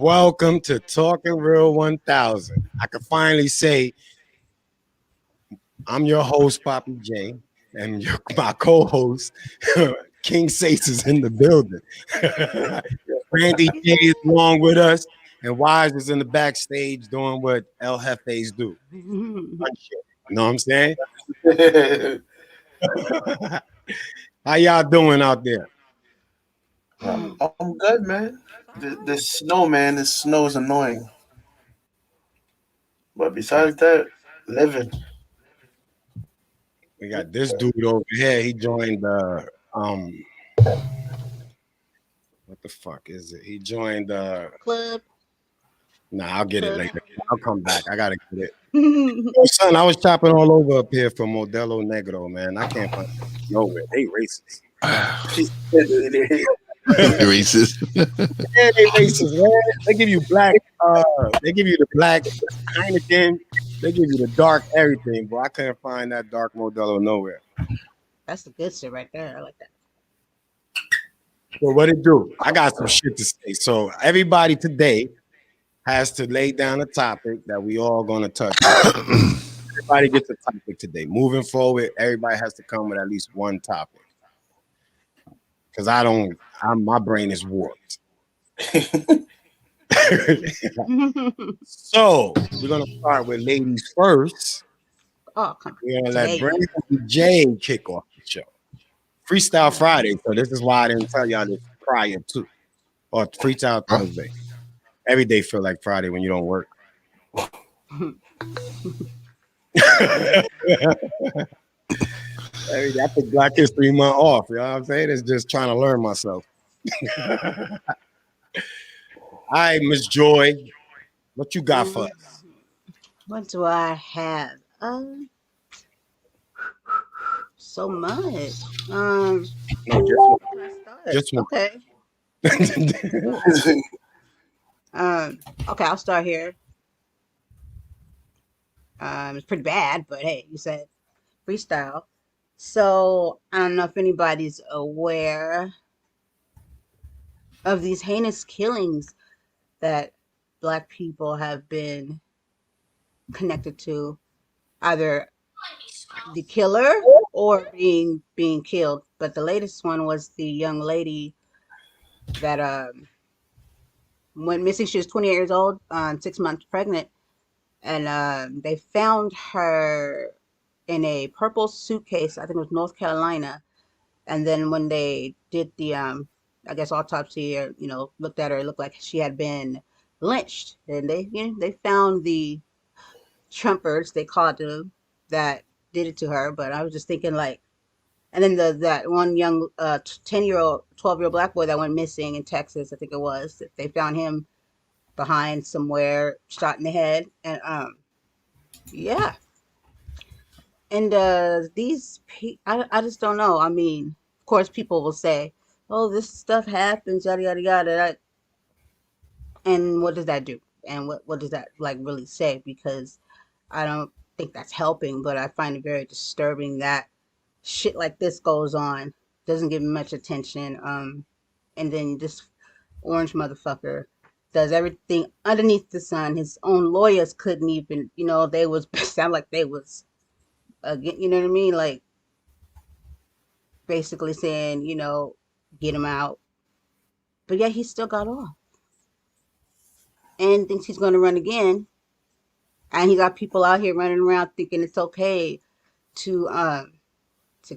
Welcome to Talking Real 1000. I can finally say I'm your host, Papi Jae, and my co-host, King Sace, is in the building. Randy J is along with us, and Wise is in the backstage doing what El Jefes do. You know what I'm saying? How y'all doing out there? I'm good, man. The snow, man. The snow is annoying. But besides that, living. We got this dude over here. He joined um what the fuck is it? He joined Club. Nah, I'll get it Club. later. I'll come back. I gotta get it. Oh, son, I was chopping all over up here for Modelo Negro, man. I can't find it nowhere. They racist. Racist. Yeah, they racist, man. They give you black, they give you the black Heineken, they give you the dark everything, but I couldn't find that dark Modelo nowhere. That's the good shit right there. I like that. So what it do? I got some shit to say. So everybody today has to lay down a topic that we all gonna touch on. Everybody gets a topic today. Moving forward, everybody has to come with at least one topic. Cause my brain is warped. So we're gonna start with ladies first. Oh, come on. We're gonna let Today. Brandy J kick off the show. Freestyle Friday, so this is why I didn't tell y'all this prior to. Or Freestyle Thursday. Every day feel like Friday when you don't work. I took Black History Month off. You know what I'm saying? It's just trying to learn myself. All right, Miss Joy, what you got for us? What do I have? So much. No, just one. Just one. Okay. Okay, I'll start here. It's pretty bad, but hey, you said freestyle. So I don't know if anybody's aware of these heinous killings that Black people have been connected to, either the killer or being killed. But the latest one was the young lady that went missing. She was 28 years old, 6 months pregnant, and they found her in a purple suitcase. I think it was North Carolina. And then when they did the I guess autopsy, or looked at her, it looked like she had been lynched. And they found the Trumpers, they called them, that did it to her. But I was just thinking, like, and then that one young 10-year-old, 12-year-old Black boy that went missing in Texas, I think it was, they found him behind somewhere, shot in the head. And yeah. And I just don't know. I mean, of course, people will say, "Oh, this stuff happens, yada yada yada." And what does that do? And what does that like really say? Because I don't think that's helping. But I find it very disturbing that shit like this goes on, doesn't get much attention. And then this orange motherfucker does everything underneath the sun. His own lawyers couldn't even, they was sound like they was again, you know what I mean? Like basically saying, get him out. But yeah, he still got off and thinks he's going to run again. And he got people out here running around thinking it's okay to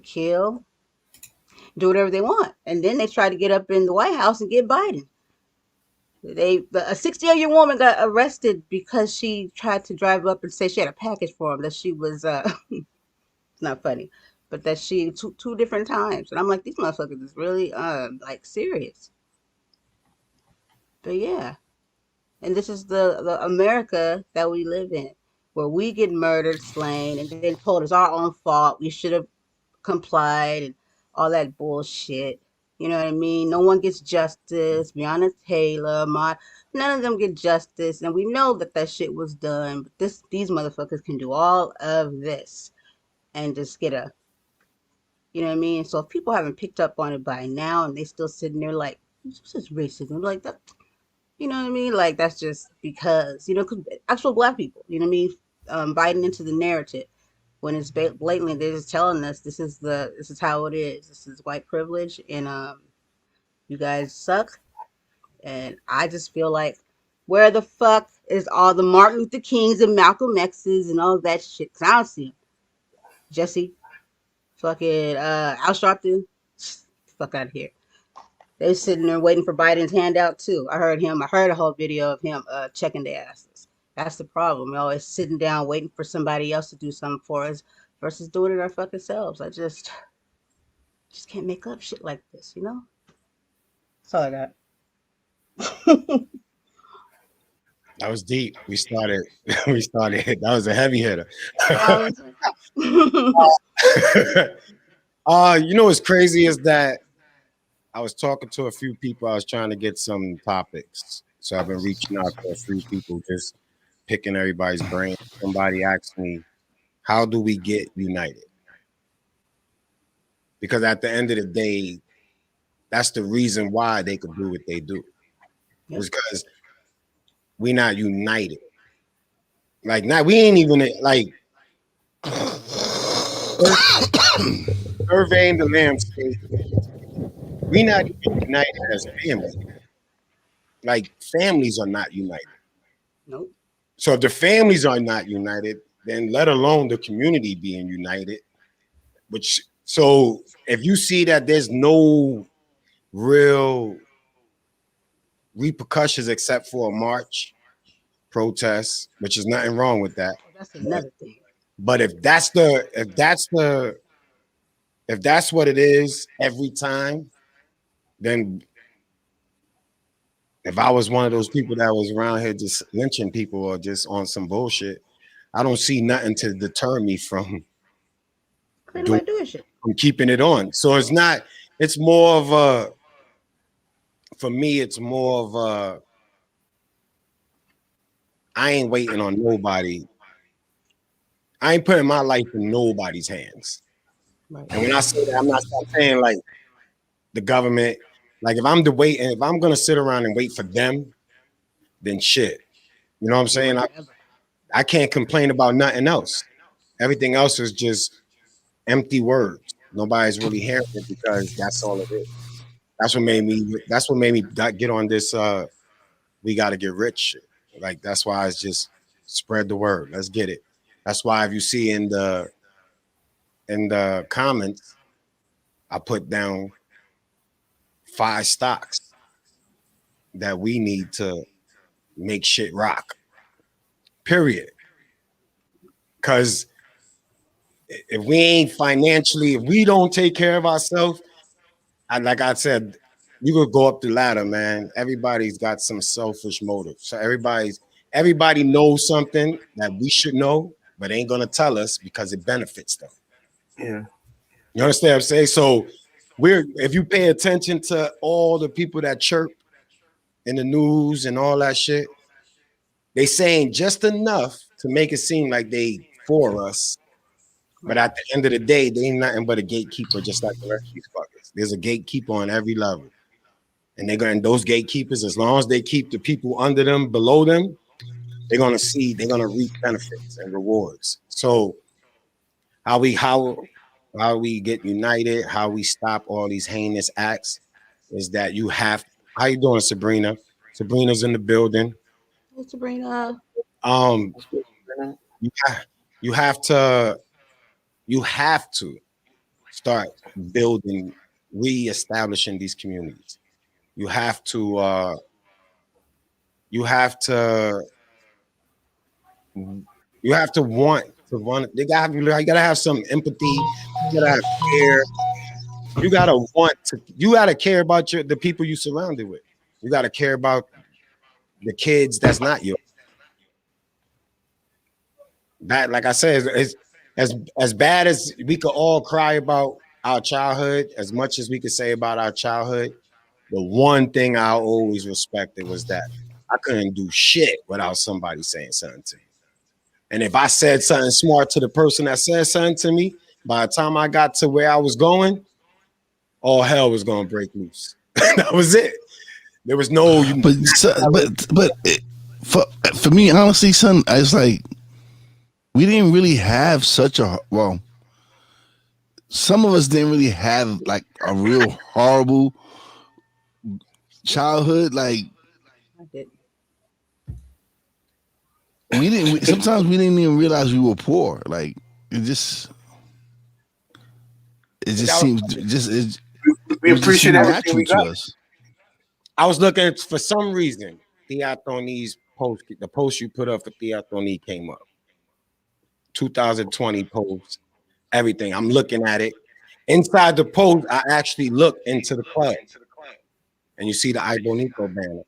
kill, do whatever they want. And then they try to get up in the White House and get Biden. A 60-year woman got arrested because she tried to drive up and say she had a package for him, that she was it's not funny, but that she two different times. And I'm like, these motherfuckers is really like serious. But yeah. And this is the America that we live in, where we get murdered, slain, and then told it's our own fault. We should have complied and all that bullshit. You know what I mean? No one gets justice. Breonna Taylor, none of them get justice. And we know that shit was done. But these motherfuckers can do all of this and just get you know what I mean? So if people haven't picked up on it by now and they still sitting there like, this is racism, like that. You know what I mean? Like that's just because, you know, 'cause actual black people, you know what I mean? Biting into the narrative when it's blatantly they're just telling us this is how it is. This is white privilege, and you guys suck. And I just feel like, where the fuck is all the Martin Luther Kings and Malcolm X's and all that shit? 'Cause I don't see 'em. Jesse, fucking Al Sharpton, fuck out of here. They was sitting there waiting for Biden's handout too. I heard a whole video of him checking their asses. That's the problem. We're always sitting down waiting for somebody else to do something for us versus doing it our fucking selves. I just can't make up shit like this, you know? That's all I got. That was deep. We started. We started. That was a heavy hitter. You know what's crazy is that I was talking to a few people. I was trying to get some topics, so I've been reaching out to a few people, just picking everybody's brain. Somebody asked me, "How do we get united?" Because at the end of the day, that's the reason why they could do what they do. Yep. It's because we're not united. Like, not we ain't even like surveying the landscape. We're not even united as family. Like, families are not united. Nope. So if the families are not united, then let alone the community being united. Which, so if you see that there's no real repercussions except for a march, protest, which is nothing wrong with that. Oh, that's another thing. But if that's what it is every time, then if I was one of those people that was around here just lynching people or just on some bullshit, I don't see nothing to deter me from Doing shit. from keeping it on. So it's more of a, for me, it's more of a, I ain't waiting on nobody. I ain't putting my life in nobody's hands. Right. And when I say that, I'm not saying like the government. Like if I'm if I'm gonna sit around and wait for them, then shit. You know what I'm saying? I can't complain about nothing else. Everything else is just empty words. Nobody's really hearing it because that's all it is. That's what made me get on this we gotta get rich shit. Like that's why it's just spread the word. Let's get it. That's why if you see in the comments, I put down 5 stocks that we need to make shit rock. Period. Because if we ain't financially, if we don't take care of ourselves, like I said, you could go up the ladder, man. Everybody's got some selfish motive. So everybody knows something that we should know, but ain't gonna tell us because it benefits them. Yeah. You understand what I'm saying? So if you pay attention to all the people that chirp in the news and all that shit, they saying just enough to make it seem like they for us. But at the end of the day, they ain't nothing but a gatekeeper, just like the rest of these fuckers. There's a gatekeeper on every level. And those gatekeepers, as long as they keep the people under them, below them, they're gonna reap benefits and rewards. So how we get united, how we stop all these heinous acts is that how you doing, Sabrina? Sabrina's in the building. Hey, Sabrina. You have to start building, reestablishing these communities. You have to want to run. You gotta have some empathy. You gotta have care. You gotta care about the people you surrounded with. You gotta care about the kids that's not yours. That, like I said, is as bad as we could all cry about our childhood, as much as we could say about our childhood, the one thing I always respected was that I couldn't do shit without somebody saying something to me. And if I said something smart to the person that said something to me, by the time I got to where I was going, all hell was gonna break loose. That was it. There was no. For me, honestly, son, it's like we didn't really have such a some of us didn't really have like a real horrible childhood. Like I did. sometimes we didn't even realize we were poor. Like it just seems We appreciate everything natural we to got. us. I was looking for some reason. Theathoni's post, the post you put up for Theathoni came up. 2020 post, everything. I'm looking at it. Inside the post, I actually look into the club, and you see the Ibonito banner.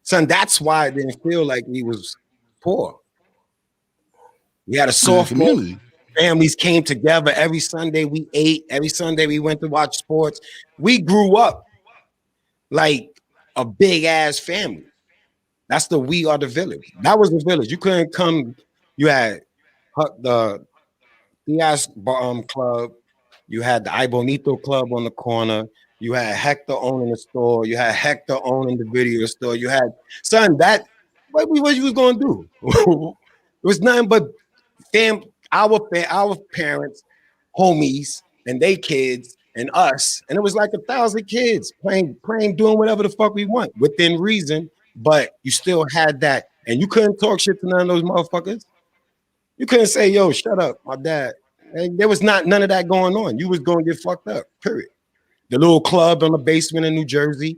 Son, that's why it didn't feel like we was poor. We had a soft community. Families came together every Sunday. We ate every Sunday. We went to watch sports. We grew up like a big ass family. That's the We Are the Village. That was the village. You couldn't come. You had the fiasco club. You had the Ibonito club on the corner. You had Hector owning the store. You had Hector owning the video store. You had son. That what you was gonna do? It was nothing but our parents, homies, and they kids and us, and it was like 1,000 kids playing, doing whatever the fuck we want within reason. But you still had that, and you couldn't talk shit to none of those motherfuckers. You couldn't say, "Yo, shut up, my dad." And there was none of that going on. You was going to get fucked up. Period. The little club on the basement in New Jersey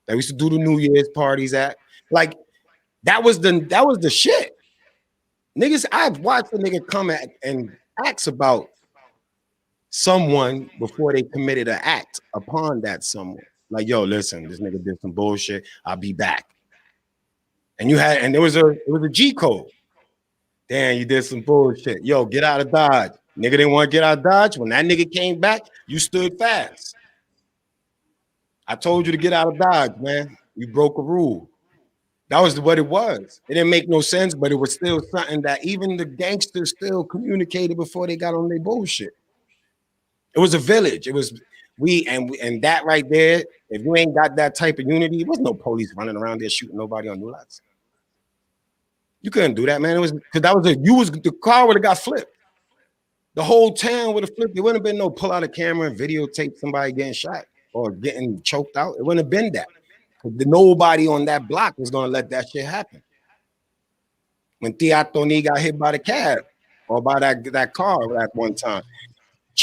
that we used to do the New Year's parties at, like that was the shit. Niggas, I've watched a nigga come at and ask about someone before they committed an act upon that someone. Like, yo, listen, this nigga did some bullshit. I'll be back. And there was a G code. Damn, you did some bullshit. Yo, get out of Dodge. Nigga didn't want to get out of Dodge. When that nigga came back, you stood fast. I told you to get out of Dodge, man. You broke a rule. That was what it was. It didn't make no sense, but it was still something that even the gangsters still communicated before they got on their bullshit. It was a village. It was and that right there. If you ain't got that type of unity, there was no police running around there shooting nobody on new lots. You couldn't do that, man. It was because the car would have got flipped. The whole town would have flipped. There wouldn't have been no pull out a camera and videotape somebody getting shot or getting choked out. It wouldn't have been that. Nobody on that block was gonna let that shit happen. When Theathoni got hit by the cab or by that car at one time,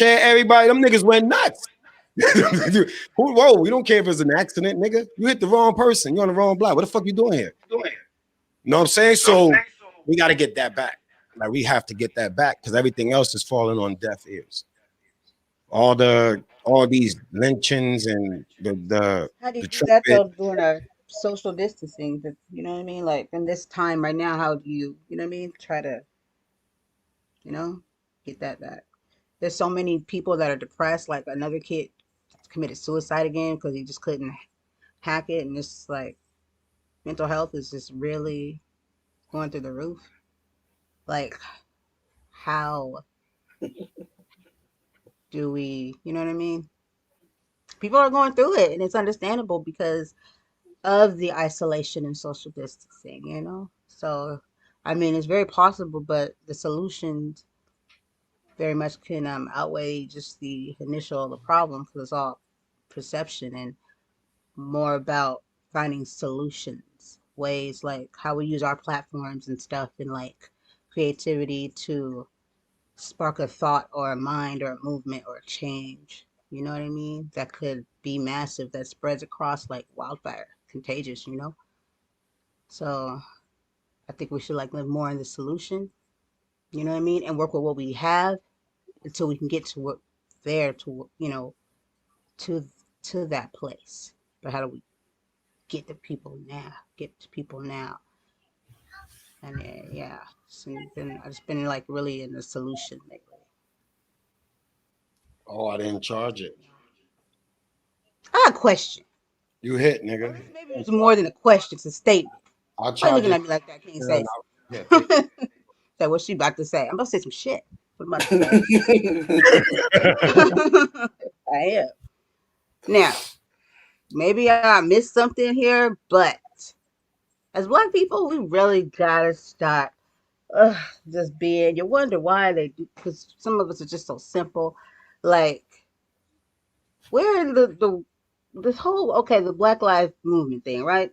everybody, them niggas went nuts. Whoa, we don't care if it's an accident, nigga. You hit the wrong person. You're on the wrong block. What the fuck you doing here? You know what I'm saying? So we got to get that back. Like we have to get that back because everything else is falling on deaf ears. All these lynchings and the How do you the do that though trumpet. during a social distancing? You know what I mean? Like in this time right now, how do you know what I mean? Try to, get that back. There's so many people that are depressed. Like another kid committed suicide again because he just couldn't hack it, and it's like mental health is just really going through the roof. Like, how do we, you know what I mean? People are going through it, and it's understandable because of the isolation and social distancing. So, I mean, it's very possible, but the solutions very much can outweigh just the the problem because it's all perception and more about finding solutions, ways like how we use our platforms and stuff and like creativity to spark a thought or a mind or a movement or a change. You know what I mean? That could be massive, that spreads across like wildfire, contagious. So I think we should like live more in the solution, you know what I mean? And work with what we have until we can get to what there to, to to that place. But how do we get to people now? Get to people now. And yeah, I've just been like really in the solution lately. Oh, I didn't charge it. I got a question. You hit, Or nigga. maybe it was more than a question, it's a statement. I'll Why you charge looking it. at me like that? Can't No, say. no. Yeah, take it. So what she about to say? I'm about to say some shit. What I'm about to say. I am. Now, maybe I missed something here, but as black people, we really gotta stop just being. You wonder why they do, because some of us are just so simple. Like, we're in the this whole the Black Lives Movement thing, right?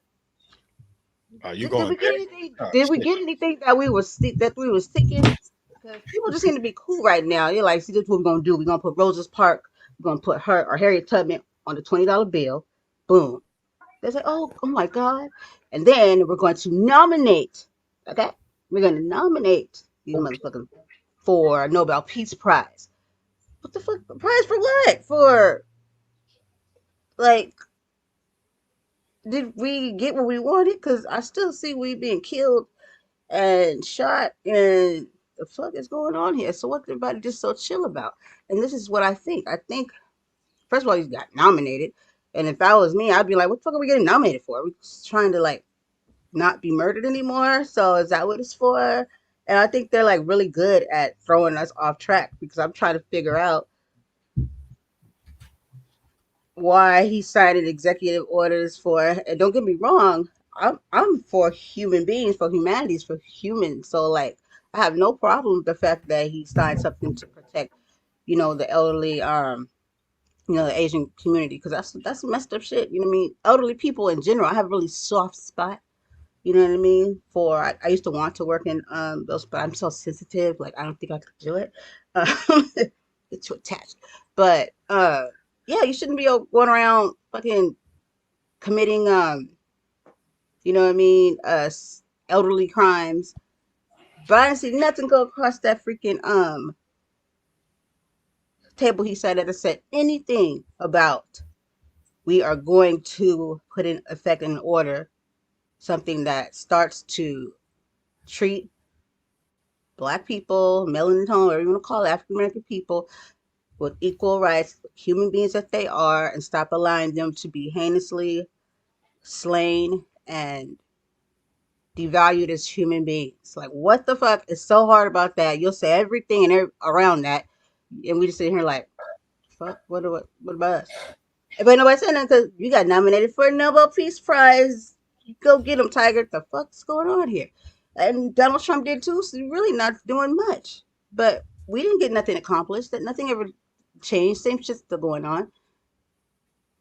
Are you Did going we get there? anything? Oh, Did we shit. get anything that we were seeking? Because people just seem to be cool right now. You're like, see, this is what we're gonna do. We're gonna put Rosa's Park. We're gonna put her or Harriet Tubman on the $20 bill. Boom. They say, oh my God. And then we're going to nominate. Okay, we're gonna nominate these motherfuckers for a Nobel Peace Prize. What the fuck? Prize for what? For like, did we get what we wanted? Because I still see we being killed and shot, and the fuck is going on here? So what everybody just so chill about? And this is what I think. I think first of all, he's got nominated, and if that was me, I'd be like, what the fuck are we getting nominated for? Are we just trying to like not be murdered anymore? So is that what it's for? And I think they're like really good at throwing us off track because I'm trying to figure out why he cited executive orders for. And don't get me wrong, I'm for human beings, for humanities, for humans. So like, I have no problem with the fact that he signed something to protect, the elderly, the Asian community, because that's messed up shit. You know what I mean? Elderly people in general, I have a really soft spot. You know what I mean? I used to want to work in those, but I'm so sensitive. Like I don't think I could do it. Get too attached. But yeah, you shouldn't be going around fucking committing you know what I mean, elderly crimes. But I didn't see nothing go across that freaking table he said that said anything about we are going to put in effect in order something that starts to treat black people, melanin tone, whatever you want to call it, African American people, with equal rights, human beings that they are, and stop allowing them to be heinously slain and devalued as human beings. Like, what the fuck is so hard about that? You'll say everything around that, and we just sit here like, fuck, what about us? If ain't nobody saying that, because you got nominated for a Nobel Peace Prize, you go get them, Tiger. What the fuck's going on here? And Donald Trump did too, so really not doing much. But we didn't get nothing accomplished. That nothing ever changed. Same shit's still going on.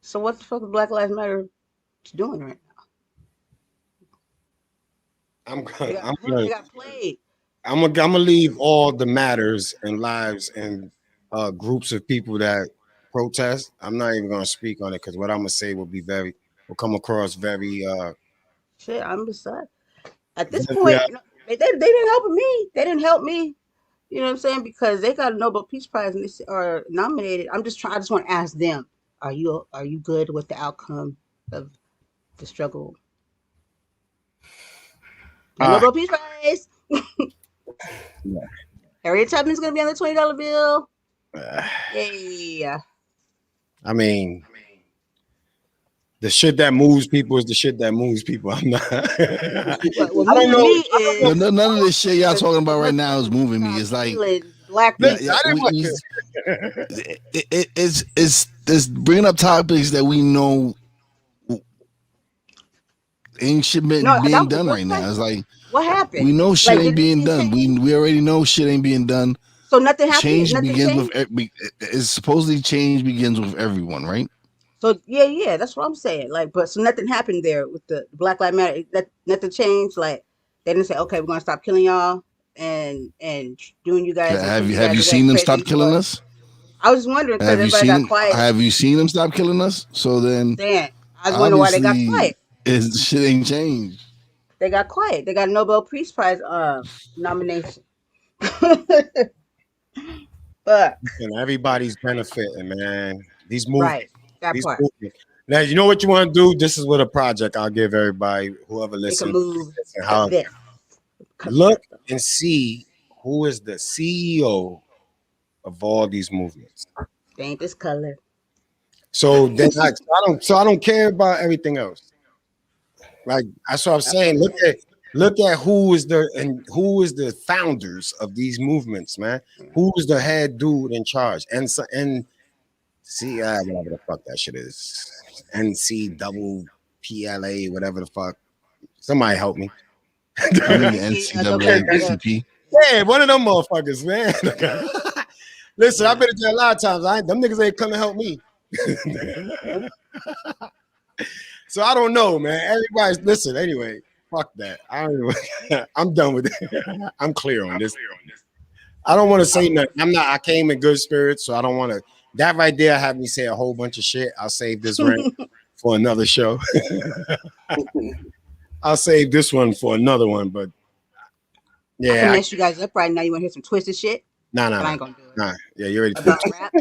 So what the fuck is Black Lives Matter doing right now? I'm They gonna, got I'm played. gonna, They got played. I'm gonna leave all the matters and lives and groups of people that protest. I'm not even gonna speak on it because what I'm gonna say will come across very Shit, I'm beside. At this very, point, they didn't help me. They didn't help me. You know what I'm saying? Because they got a Nobel Peace Prize and they are nominated. I'm just trying. I just want to ask them: Are you good with the outcome of the struggle? The uh, Nobel Peace Prize. yeah. Harriet Tubman's gonna be on the $20 bill. Yay! I mean, the shit that moves people is the shit that moves people. I'm not. What I don't moves know. me I don't know. is None of this shit y'all when talking about right now is motherfuckers moving me. stop It's like, killing black yeah, people. Listen, I didn't want it's bringing up topics that we know ain't shit No, being that was a done good right now. It's question. like What happened? we know shit Like, ain't did being anything done. change? We already know shit ain't being done. So nothing happened. Change Nothing begins with changed. it's supposedly change begins with everyone, right? So yeah, that's what I'm saying. Like, but so nothing happened there with the Black Lives Matter. Nothing changed. Like, they didn't say, okay, we're gonna stop killing y'all and doing you guys and treat you Have guys you the way seen them crazy stop you killing are. us? I was just wondering because Have you everybody seen got them? quiet. Have you seen them stop killing us? So then, Saying, I was wondering why they got obviously, quiet. shit ain't changed. They got quiet. They got a Nobel Peace Prize nomination. But and everybody's benefiting, man. right, that These part. movements. Now, you know what you want to do? This is what a project I'll give everybody, whoever They can listens. move Listen, to how this. look and see who is the CEO of all these movements. They ain't this color. So then I don't care about everything else. Like that's what I'm That's what saying. I'm saying. Look at who is the founders of these movements, man. Who's the head dude in charge? And see, whatever the fuck that shit is. NC double PLA, whatever the fuck. Somebody help me. I think NCAA. Yeah, one of them motherfuckers, man. Listen, I've been there a lot of times. Them niggas ain't come to help me. So I don't know, man. Everybody's listen. Anyway, fuck that. I'm done with it. I'm clear on this. I don't want to say nothing. I came in good spirits, so I don't want to. That right there have me say a whole bunch of shit. I'll save this rant for another show. I'll save this one for another one, but yeah. I can mess you guys up right now. You want to hear some twisted shit? Nah. But I ain't gonna do it. Nah. Yeah, you're ready to About rap?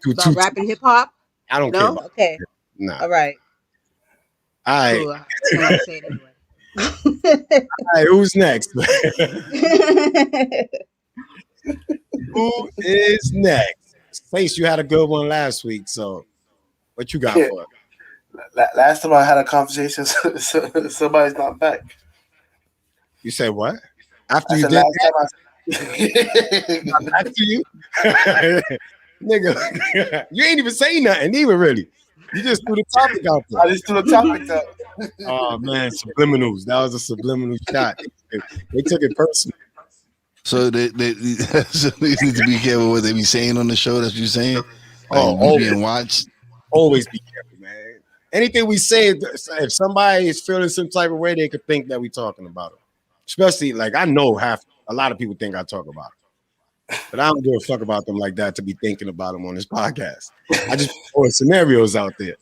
About rap and hip hop? I don't care. About Okay. Nah. All right. All right. Cool. I don't want to say it anyway. All right, who's next? Who is next? Face, you had a good one last week, so what you got for it? Last time I had a conversation, somebody's not back. You said what? After you did that? After you? Nigga, you ain't even saying nothing either, really. You just threw the topic out there. I just threw the topic out. Oh, man, subliminals. That was a subliminal shot. They took it personal. So they need to be careful what they be saying on the show. That's what you're saying? Always being watched? Always be careful, man. Anything we say, if somebody is feeling some type of way, they could think that we're talking about them. Especially, like, I know a lot of people think I talk about them. But I don't give a fuck about them like that to be thinking about them on this podcast. I just put scenarios out there.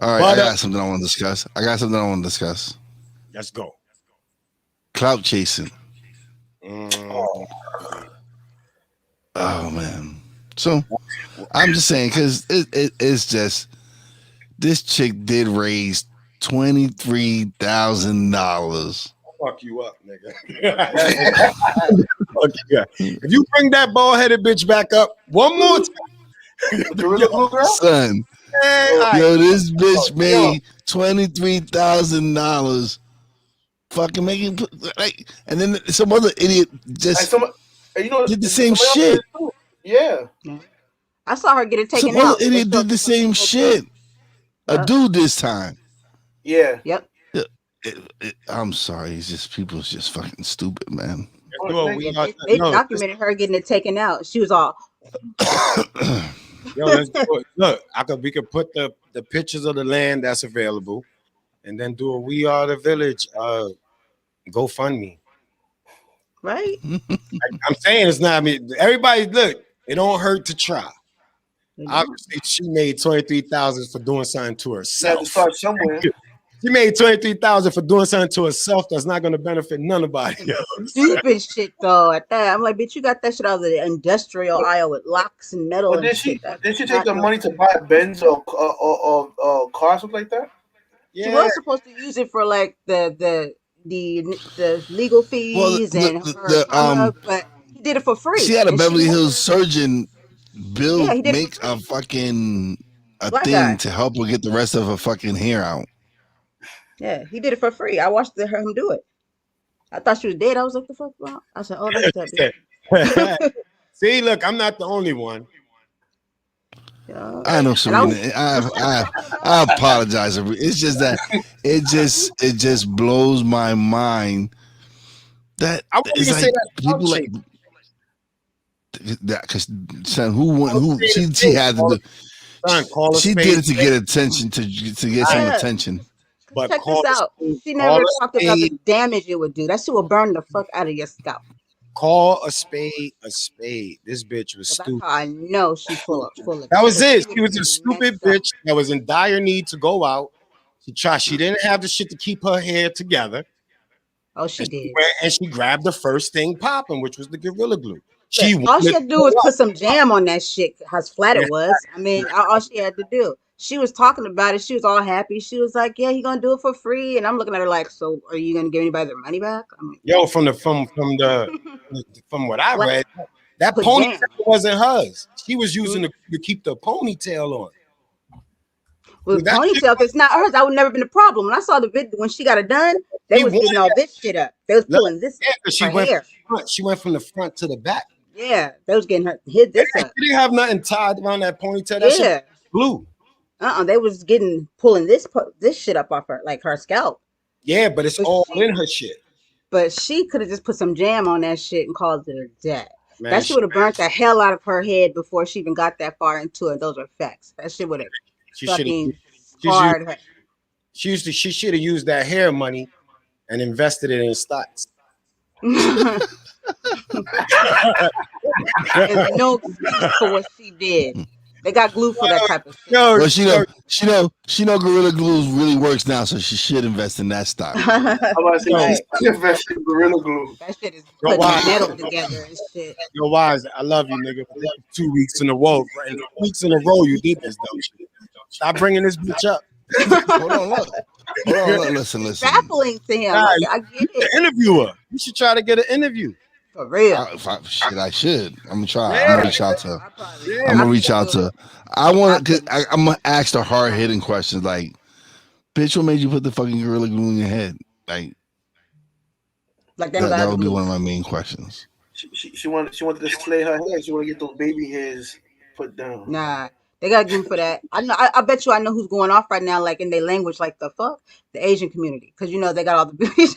All right, I got something I want to discuss. Let's go. Clout chasing. Oh man. So I'm just saying because it's just this chick did raise $23,000. Fuck you up, nigga. Fuck you up. If you bring that bald-headed bitch back up one more time, son. Yo, this bitch made $23,000. Fucking making like, and then some other idiot just did the same shit. Yeah, I saw her get it taken some out. Other idiot did the same shit. A dude this time. Yeah. Yep. I'm sorry. It's just people's just fucking stupid, man. They documented her getting it taken out. She was all. Yo, let's do it. Look, we could put the pictures of the land that's available, and then do a We Are the Village GoFundMe. Right. I'm saying it's not. I mean, everybody, look, it don't hurt to try. Obviously, she made $23,000 for doing something to herself. To start somewhere. She made $23,000 for doing something to herself that's not going to benefit nobody else. Stupid shit though. At that, I'm like, bitch, you got that shit out of the industrial aisle with locks and metal. Did she take the money to buy Benz or cars, something like that? Yeah. She was supposed to use it for like the legal fees but he did it for free. She had a Beverly Hills surgeon make a fucking thing to help her get the rest of her fucking hair out. Yeah, he did it for free. I watched him do it. I thought she was dead. I was like, the fuck? I said, oh, that's that bitch. See, look, I'm not the only one. I know, Serena. I apologize. It's just that it just blows my mind that I wouldn't it's say like that people like that because she had to do. She did it to get attention to get some attention. But check this out. She never talked about the damage it would do. That shit will burn the fuck out of your scalp. Call a spade a spade. This bitch was stupid. That's how I know she's full of. That was it. She was a stupid bitch that was in dire need to go out. She didn't have the shit to keep her hair together. Oh, she did. And she grabbed the first thing popping, which was the Gorilla Glue. All she had to do was put some jam on that shit. How flat it was. I mean, all she had to do. She was talking about it. She was all happy. She was like, "Yeah, he gonna do it for free." And I'm looking at her like, "So, are you gonna give anybody their money back?" I mean, from what I read, that ponytail wasn't hers. She was using to keep the ponytail on. Well, the ponytail, if it's not hers, that would never been a problem. When I saw the video, when she got it done, they was getting all this shit up. They was pulling this hair. She went from the front to the back. Yeah, they was getting her hit this up. She didn't have nothing tied around that ponytail. That shit glue. They was pulling this shit up off her, like her scalp. Yeah, but it's But all she, in her shit, but she could have just put some jam on that shit and called it a day. man. That shit would have burnt the hell out of her head before she even got that far into it. Those are facts. That shit would have She should have. fucking scarred her. She should have used that hair money and invested it in stocks. There's no excuse for what she did. They got glue for that type of shit. Yo, Well, she know Gorilla Glue really works now, so she should invest in that stock. I'm about to say, Right. she invested in Gorilla Glue. That shit is Yo, putting why? metal together and shit. Yo, Wise, I love you, nigga. But this is 2 weeks in a row. And 2 weeks in a row, you did this, though. Stop bringing this bitch up. Hold on, look. Listen. Baffling to him. Nah, I get The it. interviewer. You should try to get an interview. For real. I should. I'm gonna try. Yeah. I'm gonna reach out to her. I probably- Yeah. I'm gonna reach out to her. I'm gonna ask the hard hitting questions like, bitch, what made you put the fucking Gorilla Glue in your head? Like Like that would be glue. one of my main questions. She wanted to slay her hair. She wanted to get those baby hairs put down. Nah, they got glue for that. I know. I bet you I know who's going off right now, like in their language, like the fuck, the Asian community, because they got all the beauty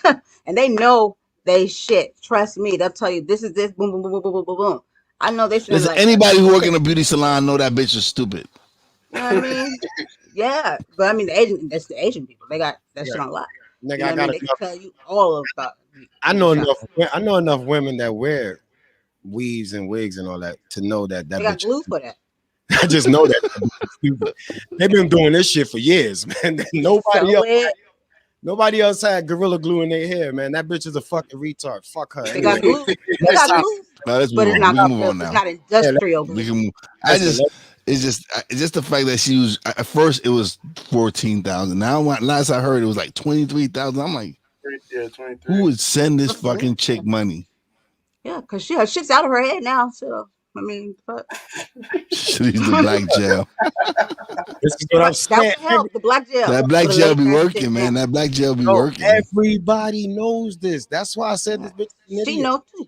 and they know they shit. Trust me, they'll tell you this is this. Boom, boom, boom, boom, boom, boom, boom, boom. I know they should. Does Like, anybody who work in a beauty salon know that bitch is stupid? you know what I mean? Yeah, but I mean that's the Asian people. They got that shit on lock. Nigga, You know I what I got mean? They can tell you all about. I know enough women that wear weaves and wigs and all that to know that They got bitch. glue for that. I just know that. They've been doing this shit for years, man. Nobody else had Gorilla Glue in their hair, man. That bitch is a fucking retard. Fuck her. They got glue. They got glue, No, let's but move it's on. not. We can move on It's now. not industrial. We glue. can move. Listen, It's just the fact that she was at first it was 14,000. Now last I heard it was like 23,000. I'm like, Yeah, 23. who would send this fucking chick money? Yeah, because her shit's out of her head now. So I mean, fuck. She's the black gel. This is what I'm That saying. would help. The black gel. That black Would've gel laid be that working, shit man. down. That black gel be Yo, working. everybody knows this. That's why I said this bitch is an She idiot. know too.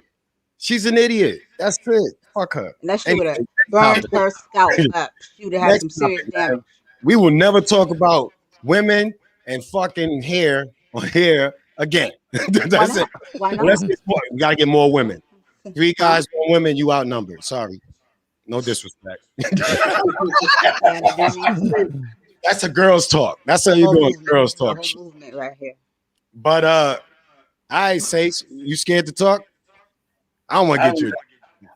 She's an idiot. That's it. Fuck her. And that shit would have Anyway, burned topic. her scalp up. She would have had Next some serious topic, man. damage. We will never talk about women and fucking hair on here again. Why That's not? it. Why not? Let's get more. We gotta get more women. 3 guys, 1 women. You outnumbered. Sorry. No disrespect. Yeah, That's a girls talk. That's how you doing girls talk. The whole movement right here. But I say you scared to talk? I don't want to get you.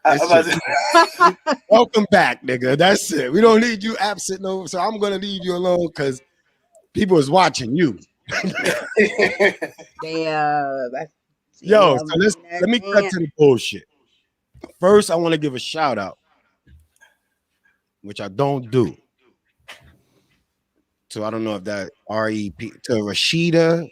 I'm about to- Welcome back, nigga. That's it. We don't need you absent no. So I'm gonna leave you alone because people is watching you. They Yo, so let me cut to the bullshit. First, I want to give a shout out, which I don't do. So I don't know if that REP to Rashida,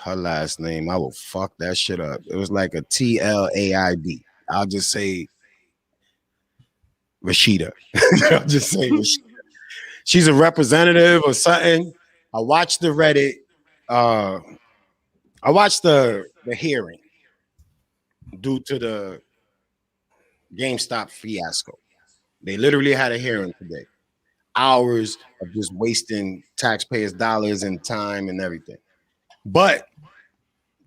her last name. I will fuck that shit up. It was like a TLAID. I'll just say Rashida. I'll just say Rashida. She's a representative or something. I watched the Reddit. I watched the hearing due to the GameStop fiasco. They literally had a hearing today. Hours of just wasting taxpayers' dollars and time and everything. But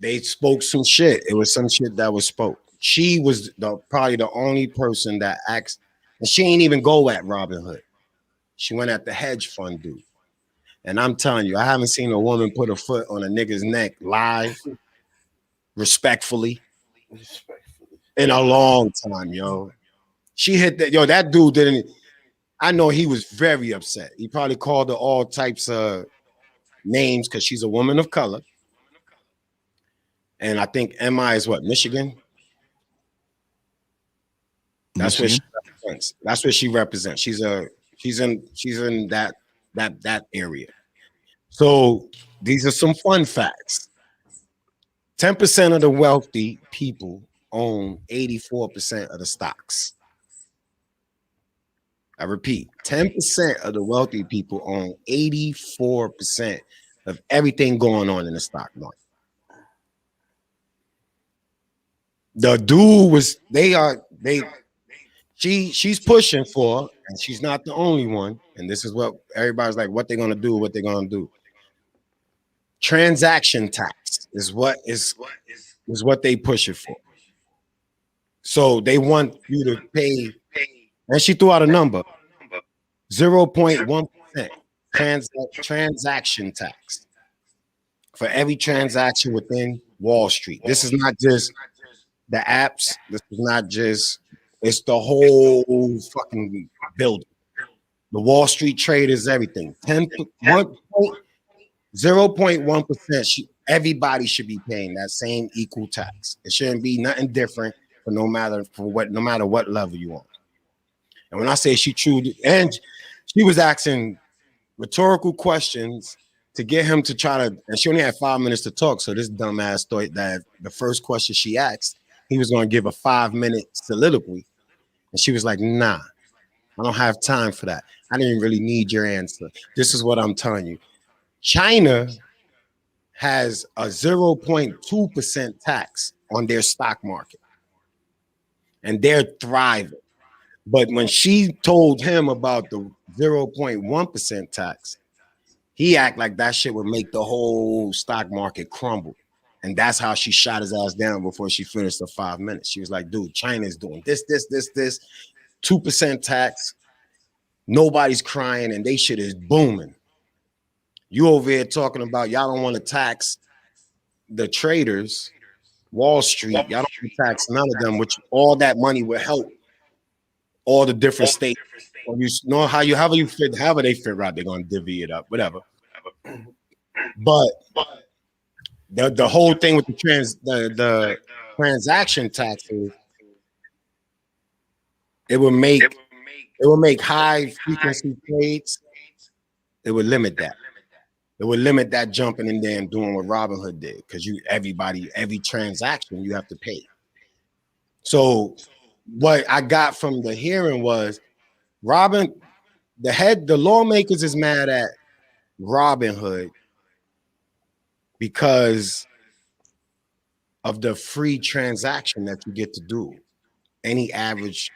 they spoke some shit. It was some shit that was spoke. She was probably the only person that asked, and she ain't even go at Robinhood. She went at the hedge fund dude. And I'm telling you, I haven't seen a woman put a foot on a nigga's neck live, respectfully, in a long time, yo. She hit that, yo, that dude didn't, I know he was very upset. He probably called her all types of names because she's a woman of color. And I think MI is what, Michigan? That's where she represents. That's where she represents. She's in that area. So these are some fun facts. 10% of the wealthy people own 84% of the stocks. I repeat, 10% of the wealthy people own 84% of everything going on in the stock market. The dude was, she's pushing for and she's not the only one, and this is what everybody's like, what they're gonna do, what they're gonna do. Transaction tax is what they push it for. So they want you to pay, and she threw out a number, 0.1% transaction tax for every transaction within Wall Street. This is not just the apps. This is not just, it's the whole fucking building. The Wall Street traders, everything. 0.1%. Everybody should be paying that same equal tax. It shouldn't be nothing different no matter what level you on. And when I say she truly, and she was asking rhetorical questions to get him to try to, and she only had 5 minutes to talk. So this dumbass thought that the first question she asked, he was going to give a 5-minute soliloquy. And she was like, nah, I don't have time for that. I didn't really need your answer. This is what I'm telling you. China has a 0.2% tax on their stock market, and they're thriving. But when she told him about the 0.1% tax, he act like that shit would make the whole stock market crumble. And that's how she shot his ass down before she finished the 5 minutes. She was like, dude, China's doing this, 2% tax. Nobody's crying, and they shit is booming. You over here talking about y'all don't want to tax the traders, Wall Street. Y'all don't want to tax none of them, which all that money will help all the different states. Or you know however they fit right, they're gonna divvy it up, whatever. But the whole thing with the transaction taxes, it will make high frequency trades. It would limit that. It would limit that jumping in there and doing what Robinhood did, because every transaction you have to pay. So what I got from the hearing was the lawmakers is mad at Robinhood because of the free transaction that you get to do. Any average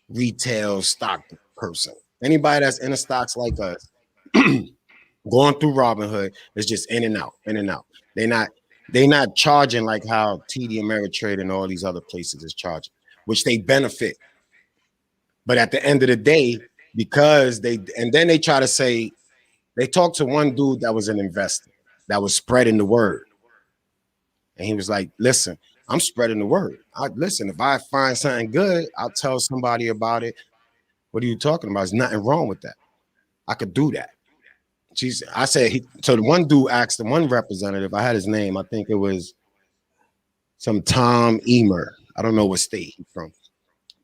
retail stock person, anybody that's in the stocks like us, going through Robinhood is just in and out. They're not charging like how TD Ameritrade and all these other places is charging, which they benefit. But at the end of the day, because then they try to say, they talked to one dude that was an investor that was spreading the word. And he was like, listen, I'm spreading the word. Listen, if I find something good, I'll tell somebody about it. What are you talking about? There's nothing wrong with that. I could do that. So the one dude asked the one representative, I had his name, I think it was some Tom Emer. I don't know what state he's from.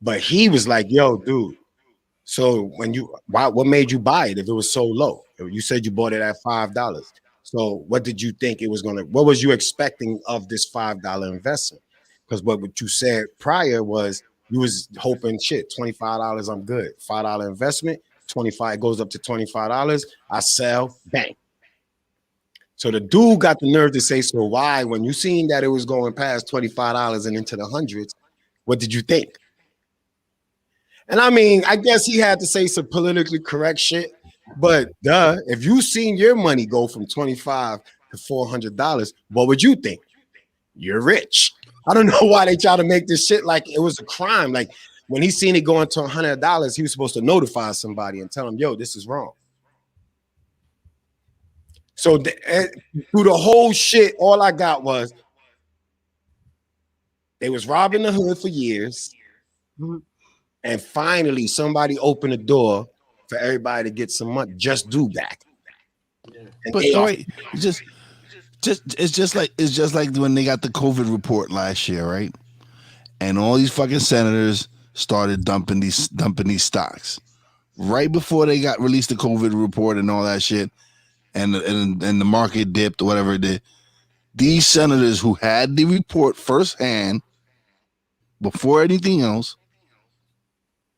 But he was like, yo, dude, so what made you buy it if it was so low? You said you bought it at $5. So what did you think what was you expecting of this $5 investment? Because what you said prior was you was hoping $25, I'm good. $5 investment, 25 goes up to $25. I sell, bang. So the dude got the nerve to say, so why, when you seen that it was going past $25 and into the hundreds, what did you think? And I mean, I guess he had to say some politically correct shit, but if you seen your money go from $25 to $400, what would you think? You're rich. I don't know why they try to make this shit like it was a crime. Like when he seen it going to $100, he was supposed to notify somebody and tell them, yo, this is wrong. So through the whole shit, all I got was they was robbing the hood for years. And finally, somebody opened the door for everybody to get some money, just do back. But wait, it's just like when they got the COVID report last year, right? And all these fucking senators started dumping these stocks right before they got released the COVID report and all that shit, and the market dipped or whatever it did. These senators who had the report firsthand before anything else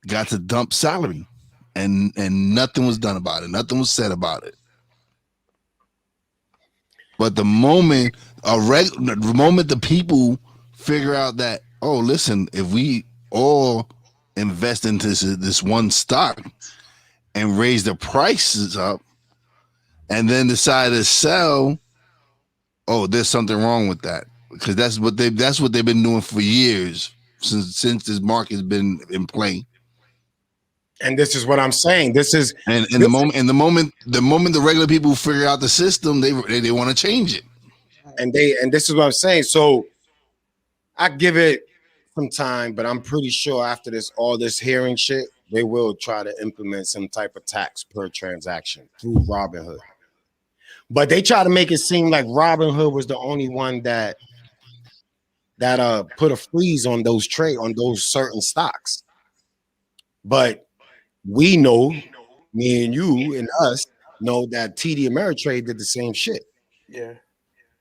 got to dump salary, and nothing was done about it. Nothing was said about it. But the moment the people figure out that, oh, listen, if we all invest into this one stock and raise the prices up, and then decide to sell, oh, there's something wrong with that, because that's what they've been doing for years since this market's been in play. And this is what I'm saying. The moment the regular people figure out the system, they want to change it. And this is what I'm saying. So I give it some time, but I'm pretty sure after all this hearing shit, they will try to implement some type of tax per transaction through Robinhood. But they try to make it seem like Robinhood was the only one that put a freeze on those certain stocks. But we know, me and you and us know that TD Ameritrade did the same shit. Yeah.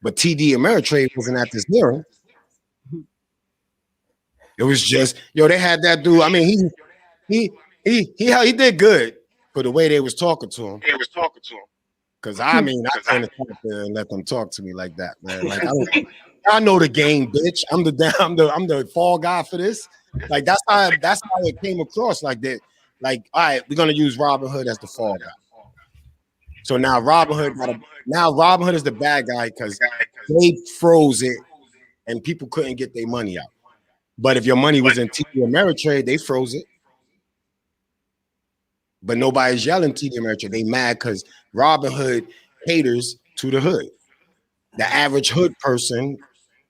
But TD Ameritrade wasn't at this hearing. It was just, they had that dude. I mean, he did good for the way they was talking to him. Because I can't stand there and let them talk to me like that, man. Like I know the game, bitch. I'm the fall guy for this. Like that's how it came across like that. Like, all right, we're gonna use Robinhood as the fall guy. So now Robinhood is the bad guy because they froze it and people couldn't get their money out. But if your money was in TD Ameritrade, they froze it. But nobody's yelling TD Ameritrade. They mad because Robinhood caters to the hood. The average hood person,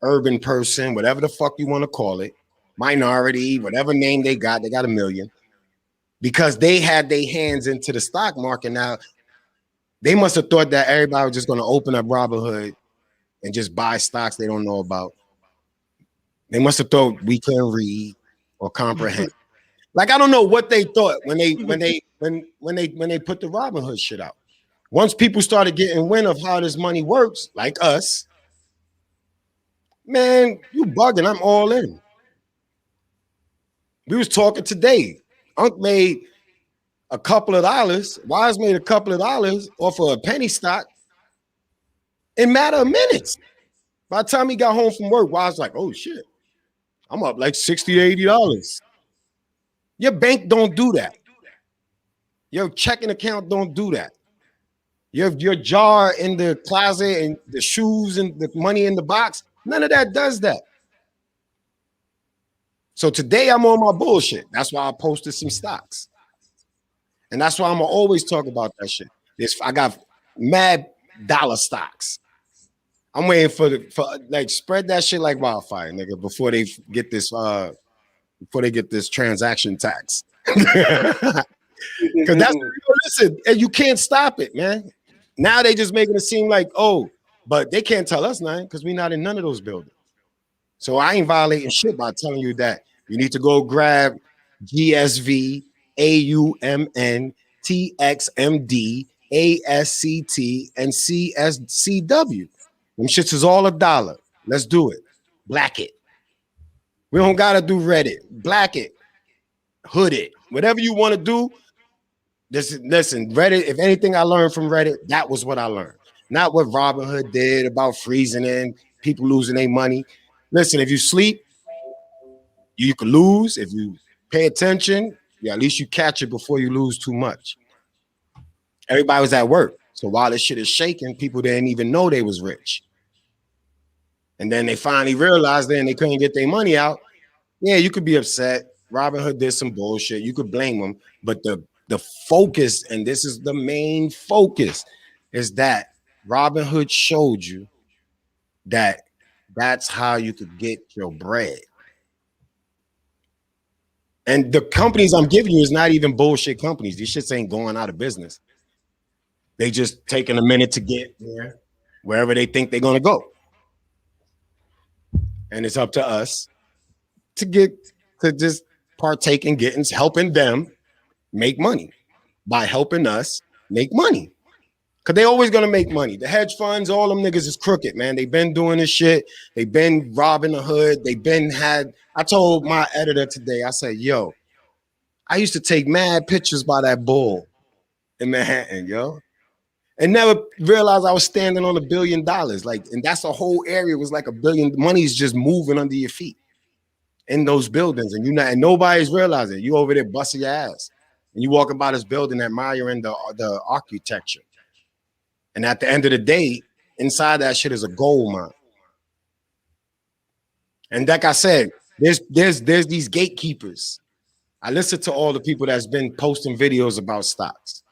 urban person, whatever the fuck you want to call it, minority, whatever name they got a million. Because they had their hands into the stock market. Now, they must have thought that everybody was just going to open up Robinhood and just buy stocks they don't know about. They must have thought we couldn't read or comprehend. Like, I don't know what they thought when they put the Robinhood shit out. Once people started getting wind of how this money works, like us, man, you bugging. I'm all in. We was talking today. Unc made a couple of dollars. Wise made a couple of dollars off of a penny stock in a matter of minutes. By the time he got home from work, Wise was like, oh shit, I'm up like $60 to $80. Your bank don't do that. Your checking account don't do that. Your jar in the closet and the shoes and the money in the box, none of that does that. So today I'm on my bullshit. That's why I posted some stocks. And that's why I'm gonna always talk about that shit. I got mad dollar stocks. I'm waiting for like spread that shit like wildfire, nigga, before they get this transaction tax. Because listen, and you can't stop it, man. Now they just making it seem like, oh, but they can't tell us nothing because we're not in none of those buildings. So I ain't violating shit by telling you that you need to go grab GSV, AUMN, TXMD, ASCT, and CSCW. Them shits is all $1. Let's do it. Black it. We don't gotta do Reddit. Black it. Hood it. Whatever you want to do. Listen, Reddit, if anything I learned from Reddit, that was what I learned. Not what Robinhood did about freezing in, people losing their money. Listen, if you sleep, you can lose. If you pay attention, at least you catch it before you lose too much. Everybody was at work. So while this shit is shaking, people didn't even know they was rich. And then they finally realized then they couldn't get their money out. Yeah, you could be upset. Robinhood did some bullshit. You could blame them. But the focus, and this is the main focus, is that Robinhood showed you that that's how you could get your bread. And the companies I'm giving you is not even bullshit companies. These shits ain't going out of business. They just taking a minute to get there, wherever they think they're going to go. And it's up to us to just partake in helping them make money by helping us make money. Because they always going to make money. The hedge funds, all them niggas is crooked, man. They've been doing this shit. They've been robbing the hood. I told my editor today, I said, yo, I used to take mad pictures by that bull in Manhattan, yo. And never realized I was standing on $1 billion. Like, and that's the whole area was like $1 billion. Money's just moving under your feet. in those buildings, and nobody's realizing you over there busting your ass, and you walking by this building admiring the architecture, and at the end of the day, inside that shit is a gold mine. And like I said, there's these gatekeepers. I listen to all the people that's been posting videos about stocks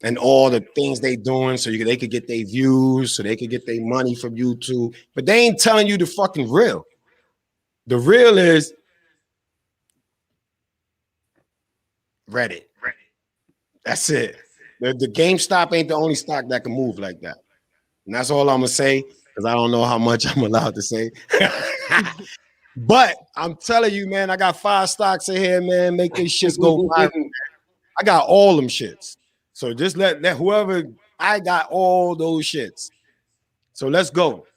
and all the things they doing so they could get their views, so they could get their money from YouTube, but they ain't telling you the fucking real. The real is Reddit. That's it. The GameStop ain't the only stock that can move like that. And that's all I'm gonna say, because I don't know how much I'm allowed to say. But I'm telling you, man, I got 5 stocks in here, man. Make these shits go viral. I got all them shits. So just let whoever, I got all those shits. So let's go.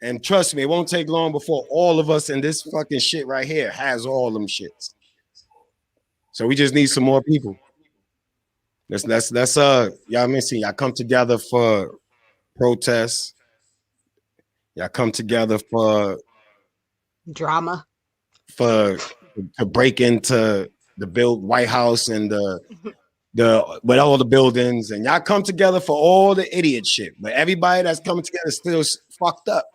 And trust me, it won't take long before all of us in this fucking shit right here has all them shits. So we just need some more people. Let's y'all missing. Y'all come together for protests. Y'all come together for Drama. to break into the White House and the with all the buildings, and y'all come together for all the idiot shit. But everybody that's coming together is still fucked up.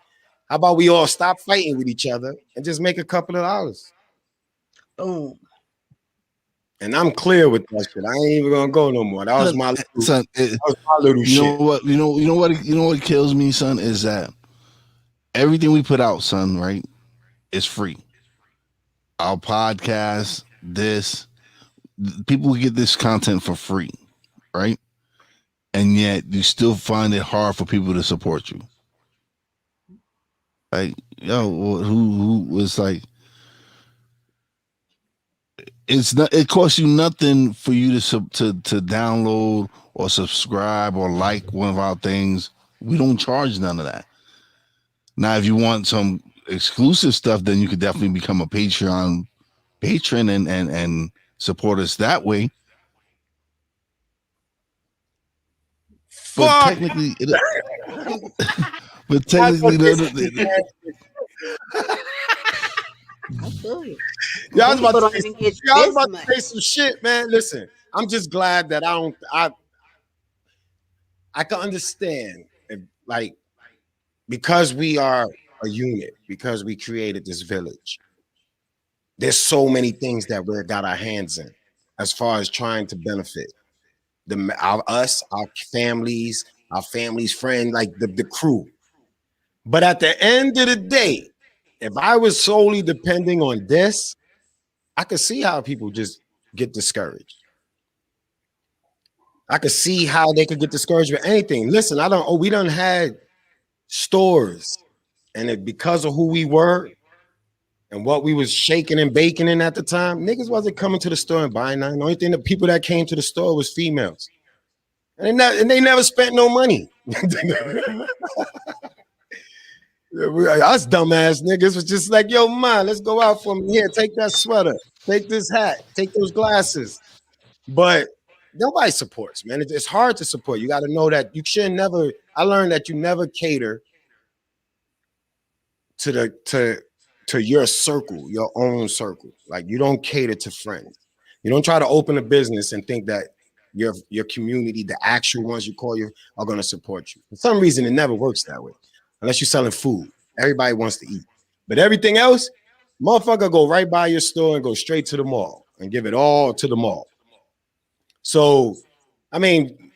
How about we all stop fighting with each other and just make a couple of dollars? Boom. And I'm clear with that shit. I ain't even gonna go no more. That was my little you shit. Know what? You know what kills me, son, is that everything we put out, son, right, is free. Our podcast, people get this content for free, right? And yet you still find it hard for people to support you. Like, who was like, it costs you nothing for you to download or subscribe or like one of our things. We don't charge none of that. Now, if you want some exclusive stuff, then you could definitely become a patron and support us that way. But technically, I feel you. Y'all was about to say some shit, man. Listen, I'm just glad that I can understand if, like, because we are a unit, because we created this village. There's so many things that we've got our hands in as far as trying to benefit our families, friends, like the crew. But at the end of the day, if I was solely depending on this, I could see how people just get discouraged. I could see how they could get discouraged with anything. Listen, we done had stores, and because of who we were and what we was shaking and baking in at the time, niggas wasn't coming to the store and buying nothing. The only thing, the people that came to the store was females. And they never spent no money. Us dumbass niggas was just like, yo, man, let's go out from here. Take that sweater. Take this hat. Take those glasses. But nobody supports, man. It's hard to support. You got to know that you should never. I learned that you never cater to your circle, your own circle. Like, you don't cater to friends. You don't try to open a business and think that your community, the actual ones you call you, are going to support you. For some reason, it never works that way. Unless you're selling food. Everybody wants to eat. But everything else, motherfucker go right by your store and go straight to the mall and give it all to the mall. So, I mean,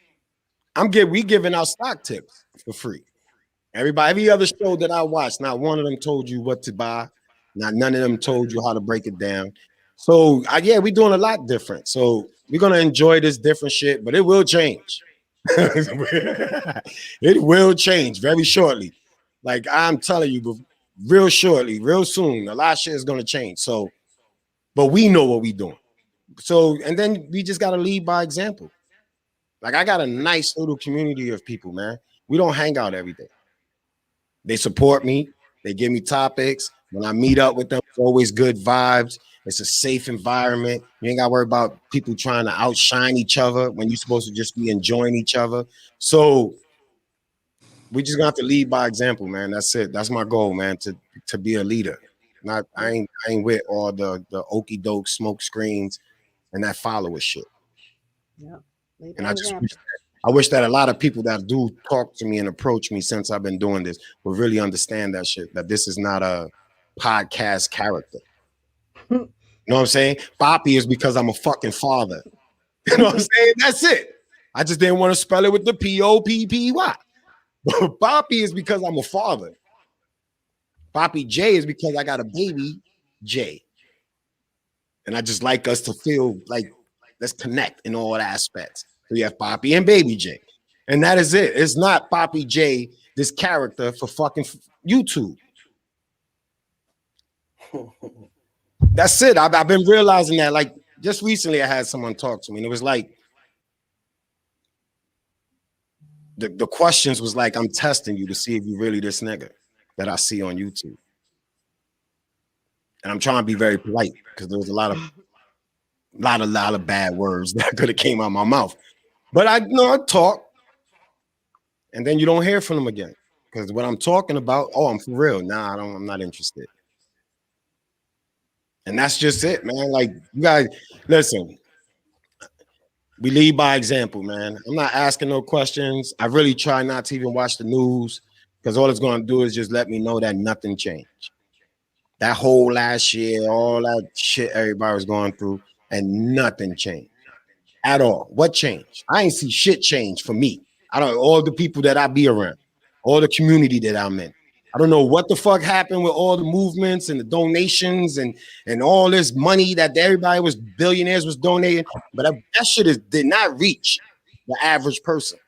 we giving out stock tips for free. Every other show that I watched, not one of them told you what to buy. None of them told you how to break it down. So, we're doing a lot different. So, we're going to enjoy this different shit, but it will change. It will change very shortly. Like, I'm telling you, real shortly, real soon, a lot of shit is going to change. So, but we know what we're doing. So, and then we just got to lead by example. Like, I got a nice little community of people, man. We don't hang out every day. They support me. They give me topics. When I meet up with them, it's always good vibes. It's a safe environment. You ain't got to worry about people trying to outshine each other when you're supposed to just be enjoying each other. So we just got to lead by example, man. That's it. That's my goal, man, to be a leader. Not I ain't with all the okey doke smoke screens and that follower shit. Yeah. And I wish that a lot of people that do talk to me and approach me since I've been doing this would really understand that shit. That this is not a podcast character. You know what I'm saying? Papi is because I'm a fucking father. You know what I'm saying? That's it. I just didn't want to spell it with the Poppy. But Papi is because I'm a father. Papi Jae is because I got a baby Jay. And I just like us to feel like let's connect in all aspects. So you have Papi and Baby J. And that is it. It's not Papi J, this character for fucking YouTube. That's it. I've been realizing that. Like just recently I had someone talk to me and it was like the questions was like, I'm testing you to see if you really this nigga that I see on YouTube. And I'm trying to be very polite because there was a lot of bad words that could have came out of my mouth. But I talk, and then you don't hear from them again. Because what I'm talking about, I'm for real. Nah, I'm not interested. And that's just it, man. Like, you guys, listen, we lead by example, man. I'm not asking no questions. I really try not to even watch the news because all it's going to do is just let me know that nothing changed. That whole last year, all that shit everybody was going through, and nothing changed at all. What changed? I ain't see shit change for me. I don't all the people that I be around, all the community that I'm in. I don't know what the fuck happened with all the movements and the donations and all this money that everybody was billionaires was donating, but that shit did not reach the average person.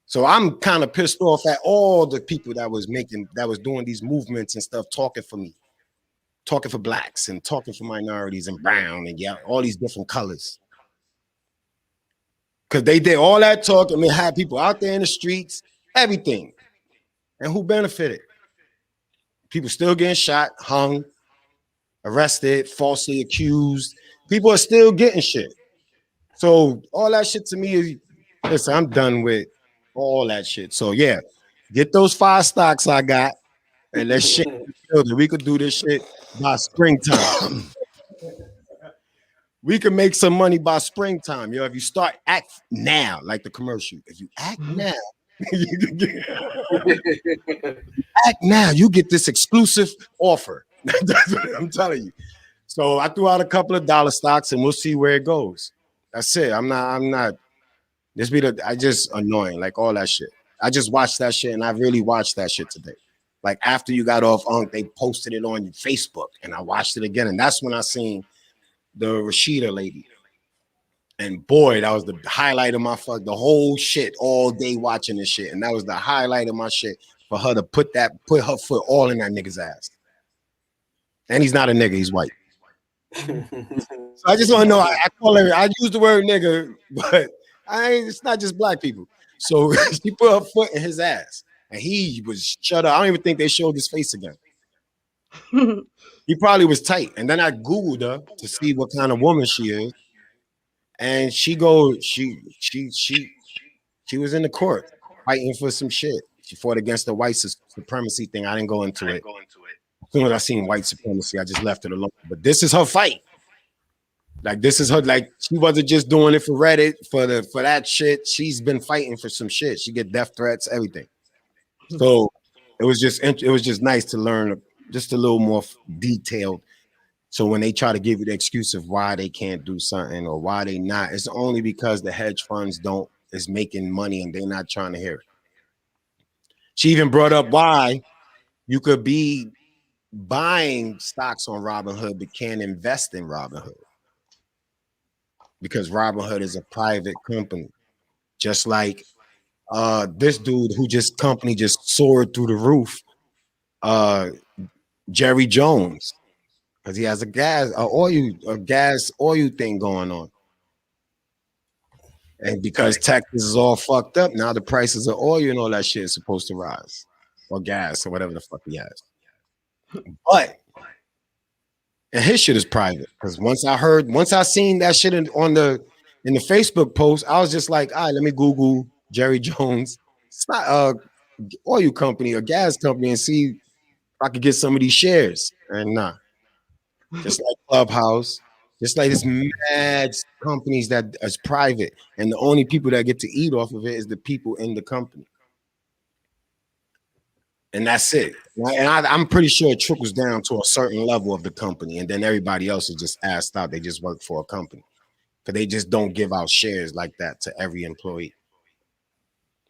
So I'm kind of pissed off at all the people that was doing these movements and stuff, talking for me, talking for blacks and talking for minorities and brown and all these different colors. Because they did all that talking, they had people out there in the streets, everything. And who benefited? People still getting shot, hung, arrested, falsely accused. People are still getting shit. So all that shit to me is, listen, I'm done with all that shit. So yeah, get those 5 stocks I got and let's shit. We could do this shit by springtime. We can make some money by springtime. If you start act now, like the commercial, if you act now, you get this exclusive offer. That's what I'm telling you. So I threw out a couple of dollar stocks and we'll see where it goes. That's it. I'm not. I just annoying, like all that shit. I just watched that shit and I really watched that shit today. Like after you got off they posted it on Facebook and I watched it again. And that's when I seen the Rashida lady. And boy, that was the highlight of my the whole shit all day watching this shit. And that was the highlight of my shit for her to put her foot all in that nigga's ass. And he's not a nigga, he's white. So I just want to know, I use the word nigga, but it's not just black people. So she put her foot in his ass and he was shut up. I don't even think they showed his face again. He probably was tight. And then I Googled her to see what kind of woman she is. And she was in the court fighting for some shit. She fought against the white supremacy thing. I didn't go into it. As soon as I seen white supremacy, I just left it alone. But this is her fight. Like this is her. Like she wasn't just doing it for Reddit for that shit. She's been fighting for some shit. She get death threats, everything. So it was just nice to learn just a little more detailed. So when they try to give you the excuse of why they can't do something or why they not, it's only because the hedge funds is making money and they're not trying to hear it. She even brought up why you could be buying stocks on Robinhood but can't invest in Robinhood. Because Robinhood is a private company. Just like this dude company just soared through the roof. Jerry Jones. Because he has a gas oil thing going on. And because Texas is all fucked up, now the prices of oil and all that shit is supposed to rise. Or gas or whatever the fuck he has. But and his shit is private. Because once I seen that shit in the Facebook post, I was just like, all right, let me Google Jerry Jones. It's not oil company or gas company and see I could get some of these shares. And nah, just like Clubhouse, just like this mad companies that is private, and the only people that get to eat off of it is the people in the company. And that's it. And I'm pretty sure it trickles down to a certain level of the company, and then everybody else is just asked out. They just work for a company because they just don't give out shares like that to every employee.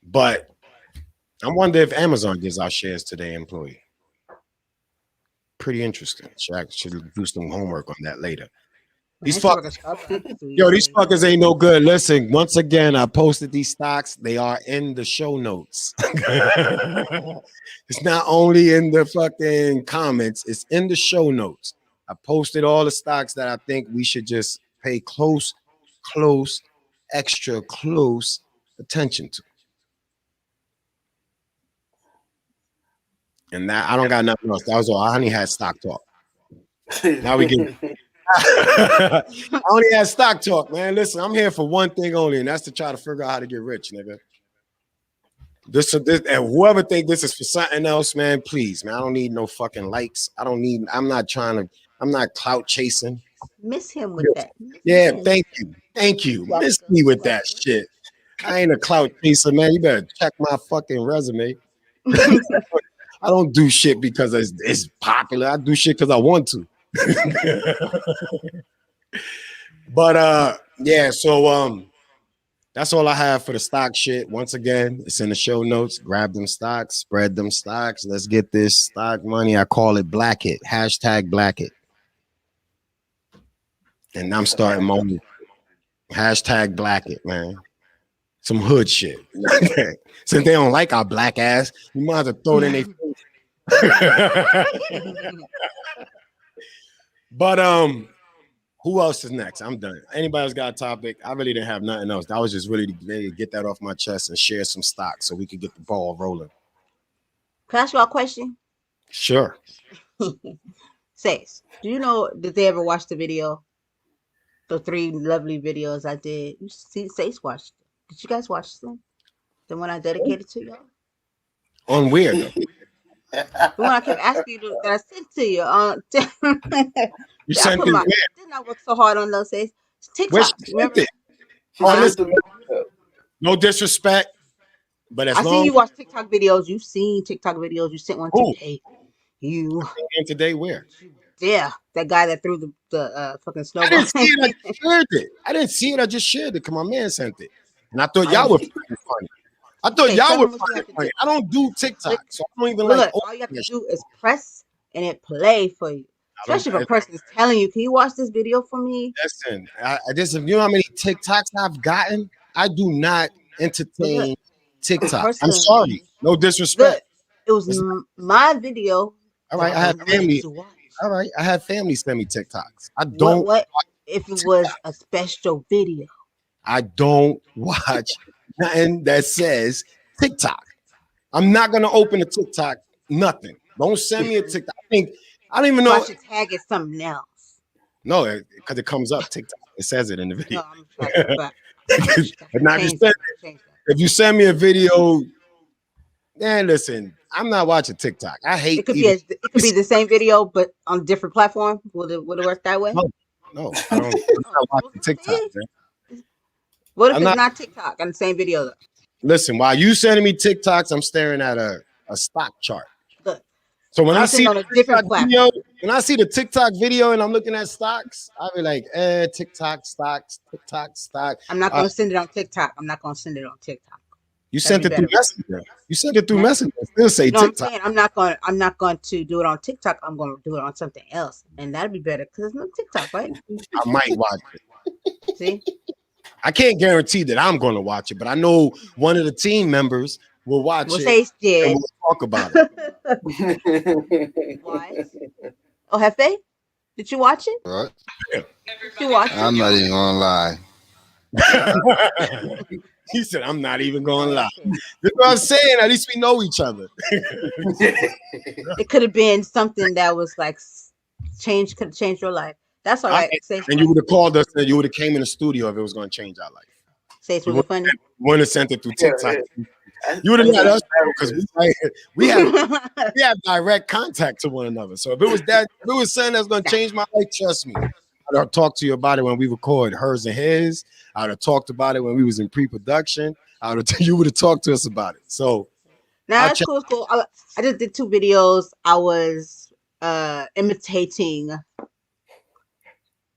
But I wonder if Amazon gives out shares to their employee. Pretty interesting. Should do some homework on that later. These fuckers ain't no good. Listen, once again, I posted these stocks. They are in the show notes. It's not only in the fucking comments, it's in the show notes. I posted all the stocks that I think we should just pay extra close attention to. And that I don't got nothing else. That was all. I only had stock talk. Now we get I only had stock talk, man. Listen, I'm here for one thing only, and that's to try to figure out how to get rich, nigga. This and whoever think this is for something else, man, please, man. I don't need no fucking likes. I'm not clout chasing. Miss him with that. Yeah, thank you. Miss me with that shit. I ain't a clout chaser, man. You better check my fucking resume. I don't do shit because it's popular. I do shit because I want to. But yeah, so that's all I have for the stock shit. Once again, it's in the show notes. Grab them stocks, spread them stocks. Let's get this stock money. I call it Black It. Hashtag Black It. And I'm starting my own. Hashtag Black It, man. Some hood shit. Since they don't like our black ass, you might have to throw it in their face. But who else is next? I'm done. Anybody else got a topic? I really didn't have nothing else. I was just really to get that off my chest and share some stocks so we could get the ball rolling. Can I ask you a question? Sure. Says, do you know, did they ever watch the video? The 3 lovely videos I did. You see, Sace watched. Did you guys watch them? The one I dedicated to y'all? On where though? The one I kept asking you that I sent to you. You sent it where? Didn't I work so hard on those days? TikTok. Remember? Listen, no disrespect, but as I long seen you watch TikTok videos. You've seen TikTok videos. You sent one today. You. And today where? Yeah, that guy that threw the fucking snowball. I didn't see it. I just shared it. I just shared it because my man sent it, and I thought y'all were funny. I thought y'all were funny. I don't do TikTok, so I don't even like. All you have to do is press and it play for you. Especially if a person is telling you, "Can you watch this video for me?" Listen, you know how many TikToks I've gotten? I do not entertain TikTok. I'm sorry, no disrespect. It was my video. All right, I have family. All right, I have family send me TikToks. I don't. What if it was a special video? I don't watch nothing that says TikTok. I'm not gonna open a TikTok. Nothing. Don't send me a TikTok. I don't even know. I should tag it something else. No, because it comes up TikTok. It says it in the video. No, I'm trying but not just if you send me a video, man, listen, I'm not watching TikTok. I hate it. It could be the same video, but on a different platform. Would it work that way? No, I don't. I'm not watching TikTok. Man. What if it's not TikTok on the same video though? Listen, while you sending me TikToks, I'm staring at a stock chart. Look, so when I see on a different video, when I see the TikTok video and I'm looking at stocks, I'll be like, TikTok stocks, TikTok stock. I'm not gonna send it on TikTok. I'm not gonna send it on TikTok. You sent it through Messenger. You sent it through Messenger. Still say TikTok. I'm not going to do it on TikTok. I'm going to do it on something else, and that'd be better because it's not TikTok, right? I might watch it. See, I can't guarantee that I'm going to watch it, but I know one of the team members will watch it. And we'll talk about it. Why? Oh, Hefe, did you watch it? What? Did you watch it? I'm not even gonna lie. He said, I'm not even going to lie. That's what I'm saying. At least we know each other. It could have been something that was like could have changed your life. That's all right. And you would have called us and you would have came in the studio if it was going to change our life. Say it's really funny. Wouldn't have sent it through TikTok. You would have let us know because we have direct contact to one another. So if it was something that's gonna change my life, trust me. I'd have talked to you about it when we record hers and his. I'd have talked about it when we was in pre-production. You would have talked to us about it. So nah, that's cool. It's cool. I just did 2 videos. I was imitating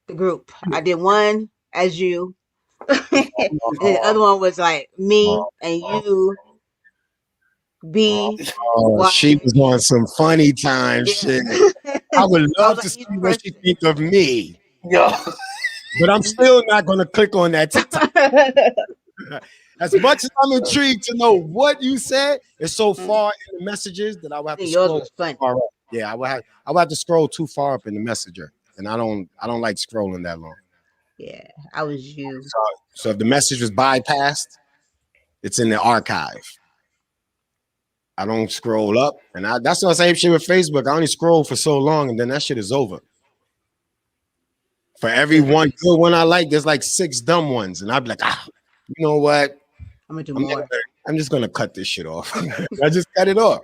the group. I did one as you, and the other one was like me and you. B. She was on some funny time shit. I would love to see what she think of me. Yo. But I'm still not gonna click on that TikTok. As much as I'm intrigued to know what you said, it's so far in the messages that I would have to scroll too far up. Yeah, I would have to scroll too far up in the messenger, and I don't like scrolling that long. Yeah, I was you. So if the message was bypassed, it's in the archive. I don't scroll up, and that's the same shit with Facebook. I only scroll for so long, and then that shit is over. For every one good one I like, there's like 6 dumb ones, and I'd be like, you know what? I'm gonna do more. I'm just gonna cut this shit off. I just cut it off.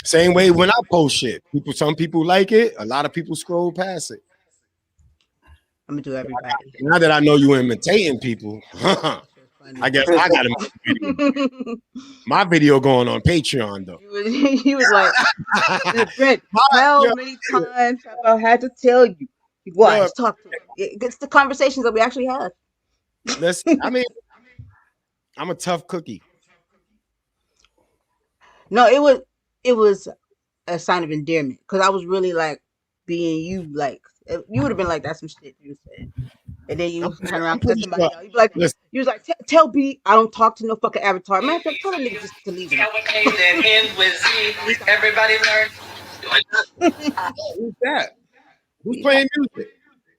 Same way when I post shit. Some people like it. A lot of people scroll past it. I'm gonna do everybody. Now that I know you imitating people, I guess I got to make a video. My video going on Patreon though. He was like, how many times have I had to tell you? What? Talk to me. It's the conversations that we actually have. Listen, I mean, I'm a tough cookie. No, it was a sign of endearment because I was really like being you. Like you would have been like, "That's some shit you said," and then you turn around and somebody else. You'd be like, you was like, "Tell B, I don't talk to no fucking avatar." Man, tell that nigga just to leave him. Everybody learn. Who's that? Who's playing music?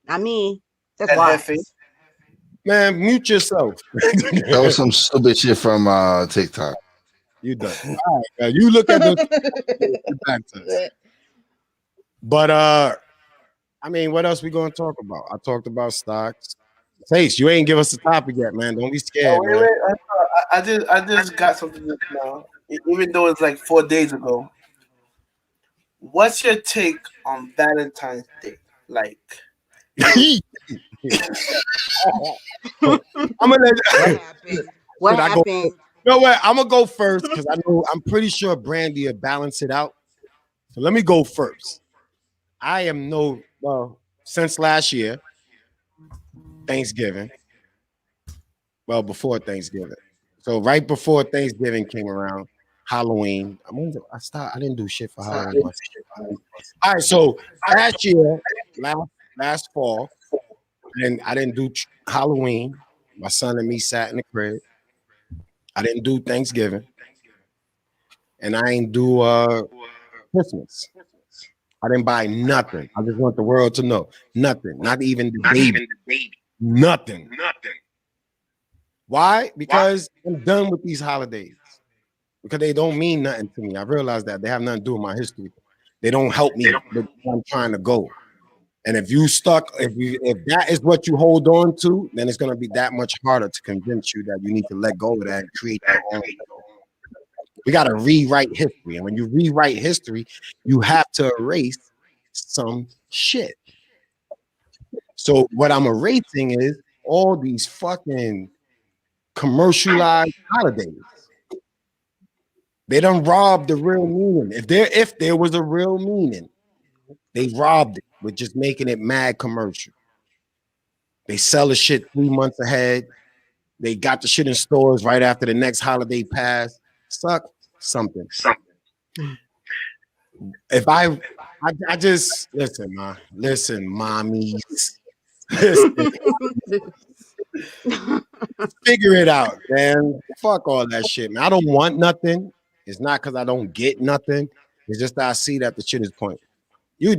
I mean, that's why. Man, mute yourself. That was some stupid shit from TikTok. You done. All right, you look at the back to us. But I mean, what else we gonna talk about? I talked about stocks. Face, you ain't give us a topic yet, man. Don't be scared. Wait. I just got something now. Even though it's like 4 days ago. What's your take on Valentine's Day? Like, I'm gonna let what happened? You know what? I'm gonna go first because I'm pretty sure Brandy will balance it out. So let me go first. I am since last year, Thanksgiving. Well, before Thanksgiving. So right before Thanksgiving came around, Halloween. I didn't do shit for Halloween. All right, so last year, last fall, and I didn't do Halloween. My son and me sat in the crib. I didn't do Thanksgiving, and I ain't do Christmas. I didn't buy nothing. I just want the world to know nothing. Not even the baby. Nothing. Why? Because I'm done with these holidays. Because they don't mean nothing to me. I realized that they have nothing to do with my history. They don't help me with where I'm trying to go. And if you stuck, if that is what you hold on to, then it's gonna be that much harder to convince you that you need to let go of that and create your own. We gotta rewrite history. And when you rewrite history, you have to erase some shit. So what I'm erasing is all these fucking commercialized holidays. They done robbed the real meaning. If there was a real meaning, they robbed it with just making it mad commercial. They sell the shit 3 months ahead. They got the shit in stores right after the next holiday pass. Suck something. If I just listen, mommies. Listen. Figure it out, man. Fuck all that shit, man. I don't want nothing. It's not because I don't get nothing. It's just that I see that the shit is point.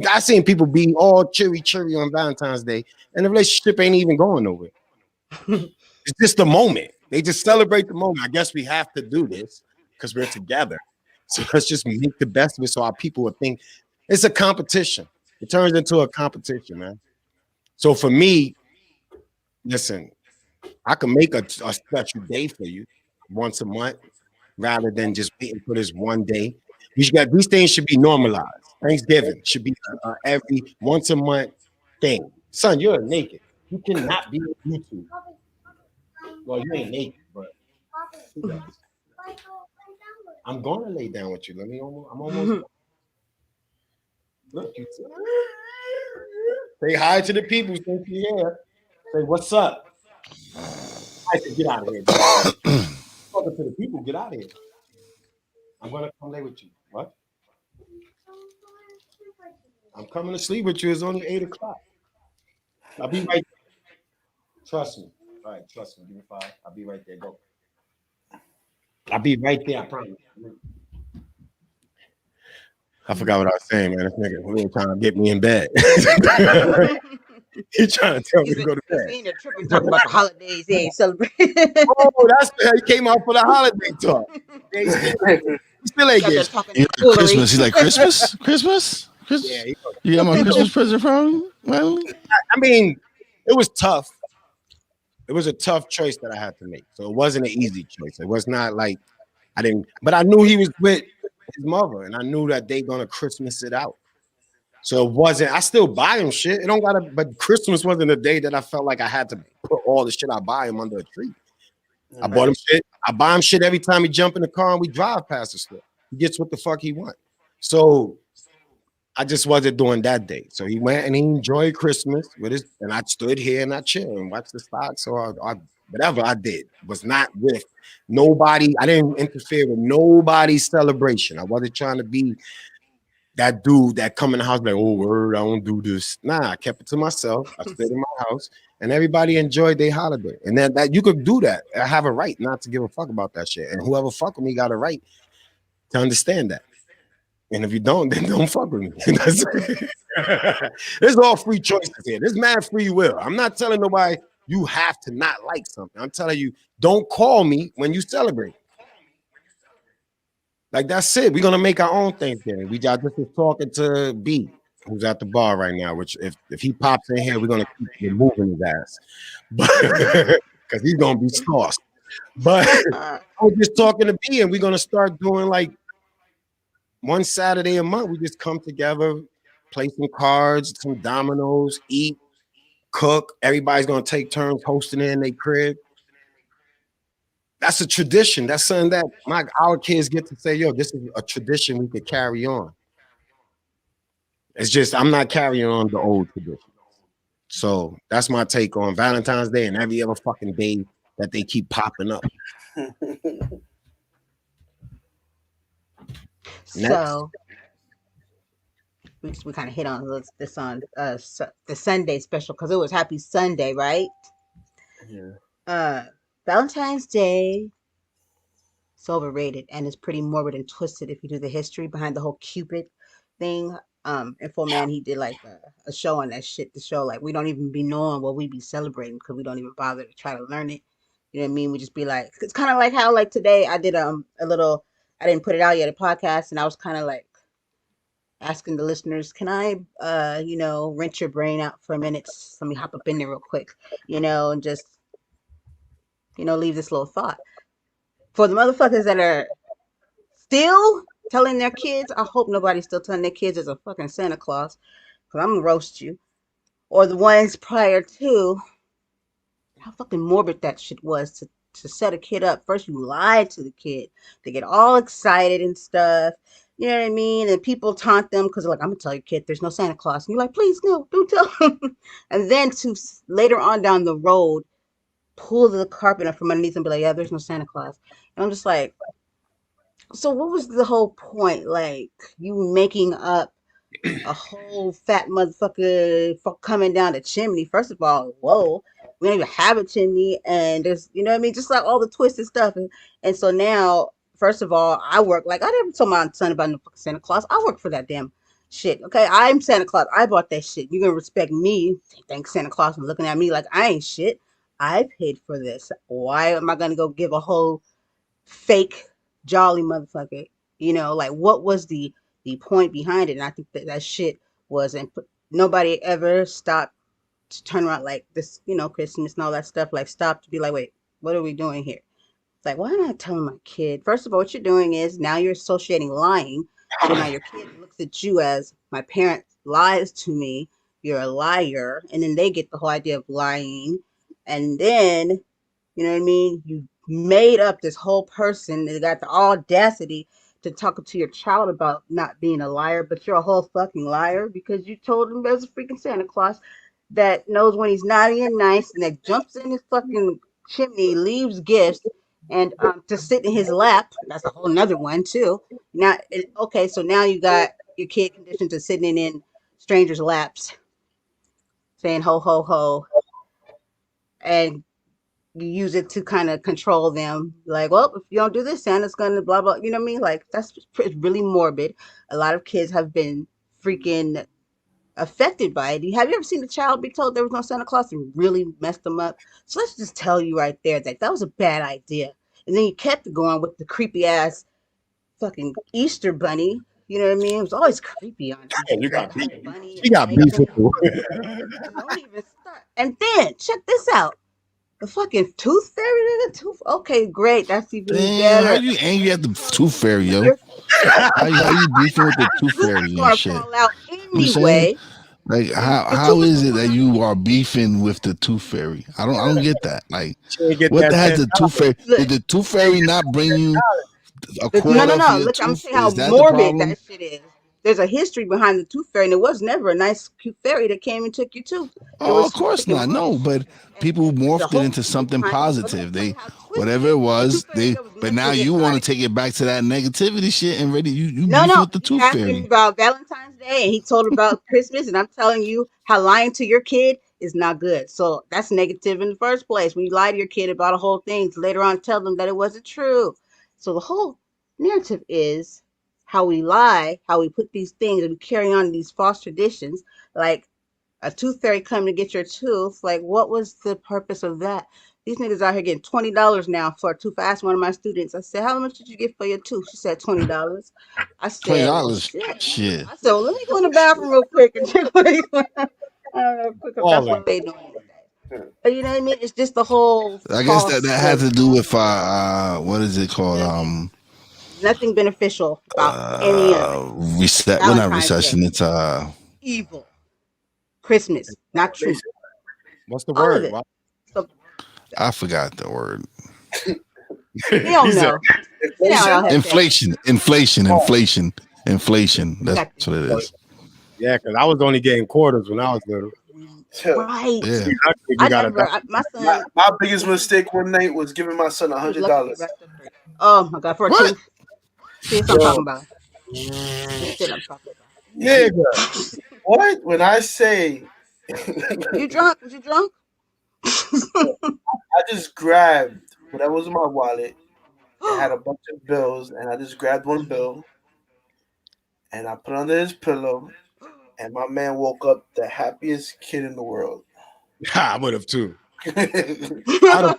I seen people be all cheery on Valentine's Day, and the relationship ain't even going nowhere. It's just the moment. They just celebrate the moment. I guess we have to do this because we're together. So let's just make the best of it so our people would think it's a competition. It turns into a competition, man. So for me, listen, I can make a special day for you once a month. rather than just waiting for this one day. These things should be normalized. Thanksgiving should be every once a month thing. Son, you're naked. You cannot be on YouTube. Well, you ain't naked, but I'm going to lay down with you. I'm almost done. Look, you say hi to the people. Since you're here. Say, what's up? I said, get out of here. Talking to the people, get out of here. I'm going to come lay with you. What? I'm coming to sleep with you. It's only 8 o'clock. I'll be right there. Trust me. All right, trust me. Give me 5. I'll be right there. Go. I'll be right there. I promise. I forgot what I was saying, man. This nigga really trying to get me in bed. He's trying to tell me to go to bed. He's seen a trip and talking about the holidays they ain't celebrating. Oh, that's he came out for the holiday talk. He still ain't getting Christmas. He's like, Christmas? Christmas? Yeah, you got my Christmas present from me? I mean, it was tough. It was a tough choice that I had to make. So it wasn't an easy choice. It was not like I didn't, but I knew he was with his mother, and I knew that they gonna Christmas it out. So it wasn't. I still buy him shit. It don't gotta. But Christmas wasn't a day that I felt like I had to put all the shit I buy him under a tree. I bought him shit. I buy him shit every time he jump in the car and we drive past the store. He gets what the fuck he want. So I just wasn't doing that day. So he went and he enjoyed Christmas with his, and I stood here and I chilled and watched the stocks. So I whatever I did was not with nobody. I didn't interfere with nobody's celebration. I wasn't trying to be that dude that come in the house like, oh, word, I don't do this. Nah, I kept it to myself. I stayed in my house and everybody enjoyed their holiday. And that you could do that. I have a right not to give a fuck about that shit. And whoever fuck with me got a right to understand that. And if you don't, then don't fuck with me. There's all free choices here. There's mad free will. I'm not telling nobody you have to not like something. I'm telling you, don't call me when you celebrate. Like that's it. We're gonna make our own Thanksgiving. We just was talking to B, who's at the bar right now. Which if he pops in here, we're gonna keep removing his ass, but because he's gonna be sauced. But I was just talking to B, and we're gonna start doing like one Saturday a month. We just come together, play some cards, some dominoes, eat, cook. Everybody's gonna take turns hosting it in their crib. That's a tradition. That's something that our kids get to say, yo, this is a tradition we could carry on. It's just, I'm not carrying on the old tradition. So that's my take on Valentine's Day and every other fucking day that they keep popping up. So we kind of hit on this on the Sunday special because it was Happy Sunday, right? Yeah. Valentine's Day is overrated and it's pretty morbid and twisted if you do the history behind the whole Cupid thing. Info Man, he did like a show on that shit to show like we don't even be knowing what we be celebrating because we don't even bother to try to learn it. You know what I mean? We just be like, it's kind of like how like today I did a little, I didn't put it out yet, a podcast, and I was kind of like asking the listeners, can I rent your brain out for a minute? Let me hop up in there real quick, and just leave this little thought for the motherfuckers that are still telling their kids. I hope nobody's still telling their kids there's a fucking Santa Claus, because I'm gonna roast you. Or the ones prior to, how fucking morbid that shit was to set a kid up. First you lied to the kid, they get all excited and stuff, you know what I mean, and people taunt them because they're like, I'm gonna tell your kid there's no Santa Claus, and you're like, please no, don't tell him. And then to later on down the road pull the carpet up from underneath and be like, yeah, there's no Santa Claus. And I'm just like, so what was the whole point? Like, you making up a whole fat motherfucker coming down the chimney. First of all, whoa, we don't even have a chimney, and there's, you know what I mean, just like all the twisted stuff. And so now, first of all, I work, like, I never told my son about no fucking Santa Claus. I work for that damn shit. Okay, I'm Santa Claus. I bought that shit. You're gonna respect me. Thanks Santa Claus for looking at me like I ain't shit. I paid for this. Why am I gonna go give a whole fake jolly motherfucker? Like, what was the point behind it? And I think that shit was, and nobody ever stopped to turn around like this, Christmas and all that stuff. Like, stop to be like, wait, what are we doing here? like, why am I telling my kid? First of all, what you're doing is now you're associating lying. So now your kid looks at you as my parent lies to me. You're a liar, and then they get the whole idea of lying, and then you know what I mean? You made up this whole person that got the audacity to talk to your child about not being a liar, but you're a whole fucking liar because you told him there's a freaking Santa Claus that knows when he's naughty and nice and that jumps in his fucking chimney, leaves gifts, and to sit in his lap. That's a whole nother one too. Now, okay, so now you got your kid conditioned to sitting in strangers' laps, saying ho ho ho, and you use it to kind of control them. Like, well, if you don't do this, Santa's gonna blah blah. You know what I mean? Like that's really morbid. A lot of kids have been freaking affected by it. Have you ever seen a child be told there was no Santa Claus and really messed them up? So let's just tell you right there that that was a bad idea. And then you kept going with the creepy ass fucking Easter bunny. You know what I mean? It was always creepy on And Easter. you got That beef. whole bunny She and got eggs beef in with it. you. Don't even start. And then check this out. The fucking tooth fairy, nigga. Tooth. Okay, great. That's even Damn, how better. you angry at the So tooth fairy, yo? your How you beefing with the tooth tooth is fairy and gonna shit? fall out You know what I'm saying? anyway. Like The how tooth is is gonna it fall that out you are anyway. beefing with the tooth fairy? I don't get that. Like She ain't get what that the has 10. the tooth fairy? Look, Did the tooth fairy not bring you a no, no, quarter for no. your Look, I'm gonna tooth? tell you how Is that the morbid problem? that shit is. There's a history behind the tooth fairy, and it was never a nice, cute fairy that came and took your tooth. It Oh, was of some course freaking not. No, bullshit. but And people there's a morphed it whole into history something behind it. But let me positive. tell you They how whatever twisted it the tooth was, fairy they that was but now mentally you want to retarded. take it back to that negativity shit and ready you No, beefing no, with the he tooth asked me fairy. about Valentine's Day and he told about Christmas, and I'm telling you how lying to your kid is not good. So that's negative in the first place. When you lie to your kid about a whole thing, to later on tell them that it wasn't true. So the whole narrative is how we lie, how we put these things and we carry on these false traditions, like a tooth fairy coming to get your tooth. Like, what was the purpose of that? These niggas out here getting $20 now for a tooth. I asked one of my students, I said, how much did you get for your tooth? She said $20. I Twenty said, well, dollars. shit. Shit. I said, well, let me go in the bathroom real quick and check what he's going on. Real quick, if that's Falling. what they doing these days. But you know what I mean? It's just the whole I guess false, that had to do with what is it you called? know what I mean? Nothing beneficial about any of it. Reset. Well, not Valentine's Day, recession. It's evil. Christmas, not true. What's the All of word? it. So I forgot the word. you don't He said, know. Sit down, Inflation? I'll have to. Inflation. You That's got what it is. yeah, because I was only getting quarters when I was little. right. Yeah. See, lucky if you I got a never. dollar. My My, son, my biggest mistake one night was giving my son he was $100. lucky he wrapped up for. Oh my god, for a What? tooth. See, that's what I'm Yo, talking about. This shit I'm talking Nigga. about. what? When I say, Was you I drunk? Was you drunk? just grabbed whatever was in my wallet. It had a bunch of bills, and I just grabbed one bill and I put it under his pillow. And my man woke up the happiest kid in the world. I would have too. Yo, I'd have,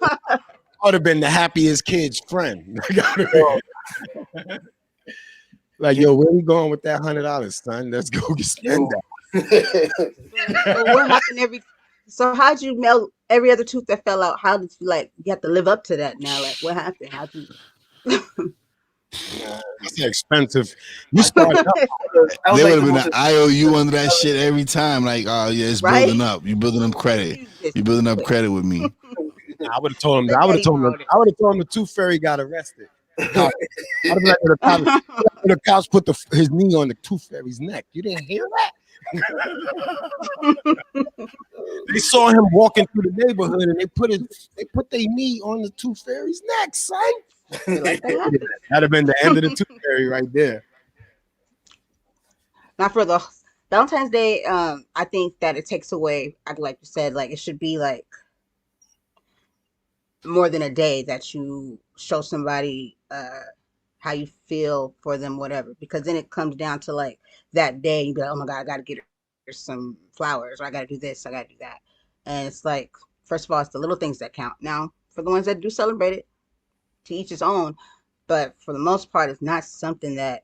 I'd have been the happiest kid's friend. Like, yo, where we going with that $100, son? Let's go spend yo. So what that. happened every? So how'd you melt every other tooth that fell out? How did you like? You have to live up to that now. Like what happened? How'd you? It's expensive. You started up. That was There would like have the been most an expensive. IOU under that shit every time. Like, oh yeah, it's building Right? up. You building up credit. Use this You real building up quick. credit with me. I would have told him. Say I would have daddy told him. borrowed it. I would have told him the tooth fairy got arrested. The cop. I'd have been like, the cops put his knee on the tooth fairy's neck. You didn't hear that? They saw him walking through the neighborhood, and they put their knee on the tooth fairy's neck, son. Shit like that happens. That'd have been the end of the tooth fairy right there. Not for the Valentine's Day. I think that it takes away. Like you said, like it should be like more than a day that you show somebody how you feel for them, whatever. Because then it comes down to like that day, you be like, oh my god, I got to get her some flowers, or I got to do this, I got to do that. And it's like, first of all, it's the little things that count. Now, for the ones that do celebrate it, to each his own. But for the most part, it's not something that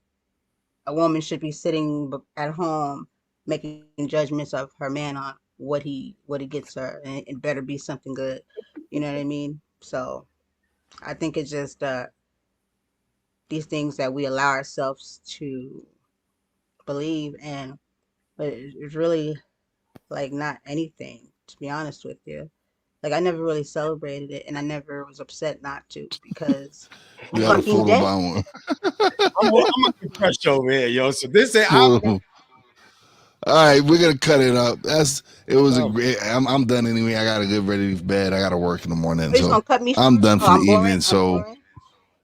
a woman should be sitting at home making judgments of her man on what he gets her, and it better be something good. You know what I mean? So I think it's just these things that we allow ourselves to believe, and but it's really like not anything, to be honest with you. Like I never really celebrated it, and I never was upset not to because You I'm got a fucking photo dead. by one. I'm a fresh over here, yo. So this ain't. Photo. All right, we're gonna cut it up. It was a Oh, great. I'm done anyway. I gotta get ready for bed. I gotta work in the morning, Are you just so gonna cut me I'm short? done Oh, for the I'm boring. evening. I'm So boring.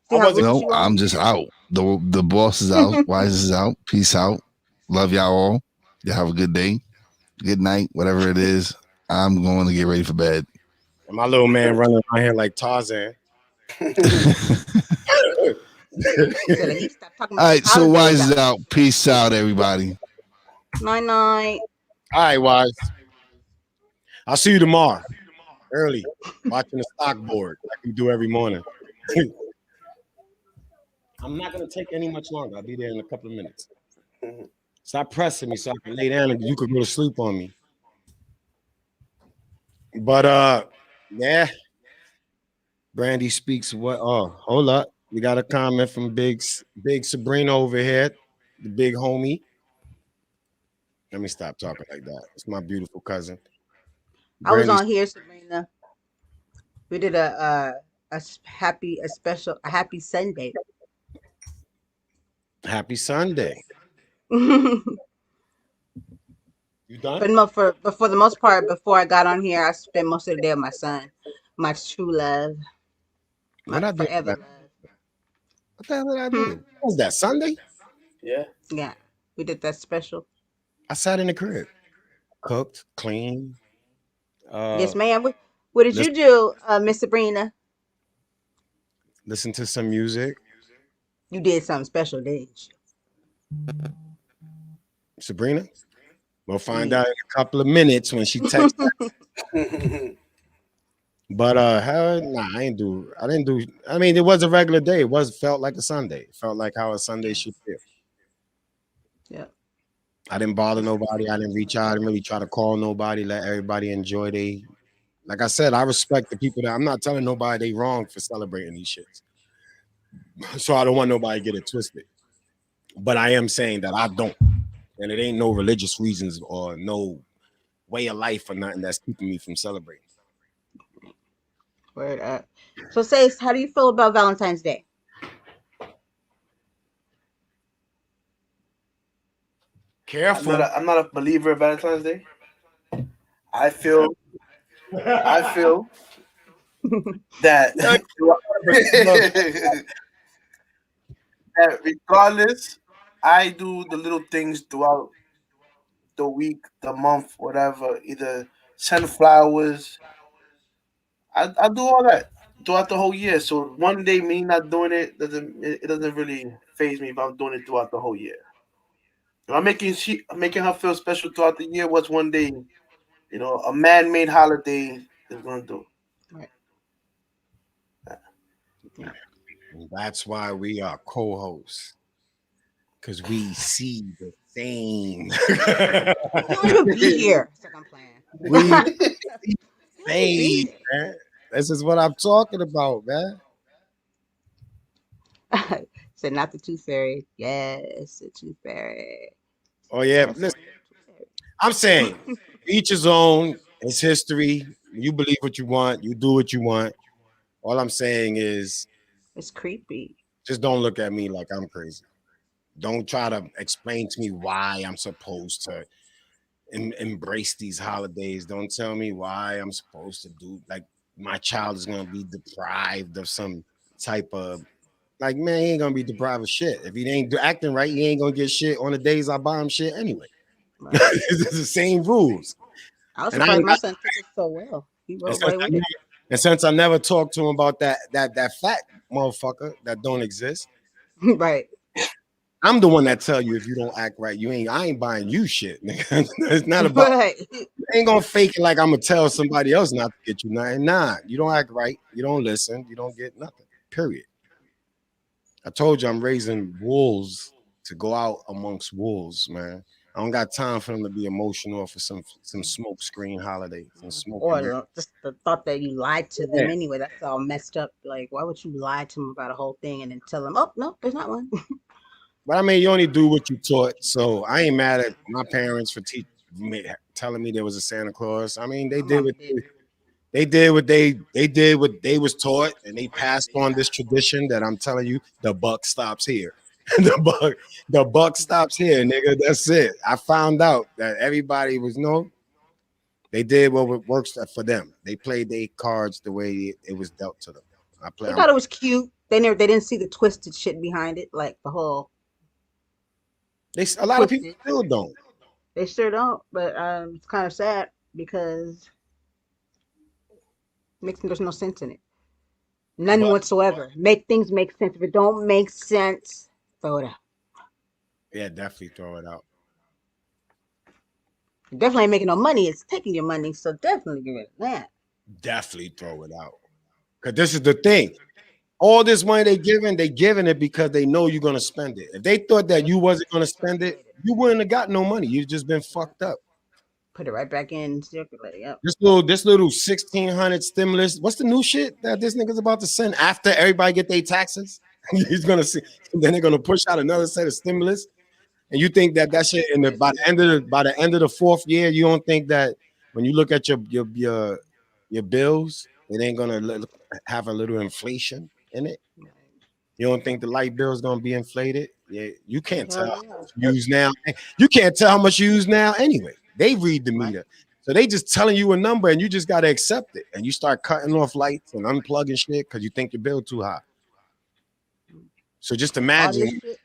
See I how wasn't. rude no, you are. I'm just out. The boss is out. Wise is out. Peace out. Love y'all all. You have a good day, good night, whatever it is. I'm going to get ready for bed. My little man running around here like Tarzan. Said he stopped talking All about his right, so holidays Wise is out. out. Peace out, everybody. Night night. All right, Wise. I'll see you tomorrow early, watching the stock board like we do every morning. I'm not gonna take any much longer. I'll be there in a couple of minutes. Stop pressing me so I can lay down and you could go to sleep on me. But yeah, Brandy speaks what hold up. We got a comment from Big Sabrina over here, the big homie. Let me stop talking like that. It's my beautiful cousin. I was Brandy's on here, Sabrina. We did a happy Sunday. happy Sunday. but You done? but for the most part, before I got on here, I spent most of the day with my son, my true love, What my I did? forever What love. the hell did I Hmm? do? What was that Sunday? Yeah. Yeah, we did that special. I sat in the crib, cooked, cleaned, Yes, uh, ma'am. What did you listen, do, Miss Sabrina? listen to some music. You did something special, didn't Sabrina, we'll find you? out in a couple of minutes when she texts. Yeah. But hell, nah, I didn't do. I mean, it was a regular day. It was felt like a Sunday. It felt like how a Sunday should Yes. feel. Yeah. I didn't bother nobody. I didn't reach out. I didn't really try to call nobody. Let everybody enjoy they. Like I said, I respect the people that I'm not telling nobody they wrong for celebrating these shits. So I don't want nobody to get it twisted. But I am saying that I don't, and it ain't no religious reasons or no way of life or nothing that's keeping me from celebrating. Word up. So, say, how do you feel about Valentine's Day? Careful. I'm not a believer of Valentine's Day. I feel I feel that No, but you love that regardless, I do the little things throughout the week, the month, whatever. Either send flowers. I do all that throughout the whole year. So one day me not doing it doesn't really phase me if I'm doing it throughout the whole year. If I'm making her feel special throughout the year, what's one day, a man made holiday is gonna do. Right. Yeah. that's why we are co-hosts. Because we see the same. You don't even be here. It's like I'm playing. we see You the don't even same, be man. This is what I'm talking about, man. there. Said not the tooth fairy. Yes, the tooth fairy. Oh, yeah. Yes, I Listen, am I'm the saying tooth each his own. It's history. You believe what you want. You do what you want. All I'm saying is It's creepy. just don't look at me like I'm crazy. Don't try to explain to me why I'm supposed to embrace these holidays. Don't tell me why I'm supposed to do like my child is gonna be deprived of some type of like man, he ain't gonna be deprived of shit. If he ain't acting right, he ain't gonna get shit on the days I buy him shit anyway. Right. It's the same rules. I was And I surprised ain't my got son took it so well. He and wrote right with it. since I never talked to him about that fat motherfucker that don't exist, Right. I'm the one that tell you if you don't act right, you ain't I ain't buying you shit. Nigga. It's not about Right. I ain't gonna fake it like I'm gonna tell somebody else not to get you nothing. Nah, you don't act right, you don't listen, you don't get nothing. Period. I told you I'm raising wolves to go out amongst wolves, man. I don't got time for them to be emotional for some smoke screen holiday, some Or smoking. just the thought that you lied to Yeah. them anyway. That's all messed up. Like, why would you lie to them about a whole thing and then tell them, oh, no, there's not one? But I mean, you only do what you taught. So I ain't mad at my parents for telling me there was a Santa Claus. I mean, My mama did. they did what they was taught, and they passed on this tradition that I'm telling you, the buck stops here. The buck stops here, nigga. That's it. I found out that everybody was they did what works for them. They played their cards the way it was dealt to them. They I'm thought it was cute. They didn't see the twisted shit behind it, like the whole a lot of people twisted. still don't. They sure don't, but it's kind of sad because there's no sense in it. None But whatsoever. Make things make sense. If it don't make sense, throw it out. yeah, definitely throw it out. Definitely ain't making no money. It's taking your money, so definitely give it that. Definitely throw it out. Because this is the thing. All this money they giving it because they know you're gonna spend it. If they thought that Yep. you wasn't gonna spend it, you wouldn't have got no money. You've just been fucked up. Put it right back in circulating. Yep. This little 1,600 stimulus. What's the new shit that this nigga's about to send after everybody get their taxes? He's gonna see. Then they're gonna push out another set of stimulus. And you think that shit by the end of the fourth year, you don't think that when you look at your bills, it ain't gonna have a little inflation in it? You don't think the light bill is gonna be inflated? Yeah, you can't tell Hell how yeah. much you use now. You can't tell how much you use now anyway. They read the Right. meter. So they just telling you a number and you just gotta accept it. And you start cutting off lights and unplugging shit because you think your bill too high. So just All this imagine shit.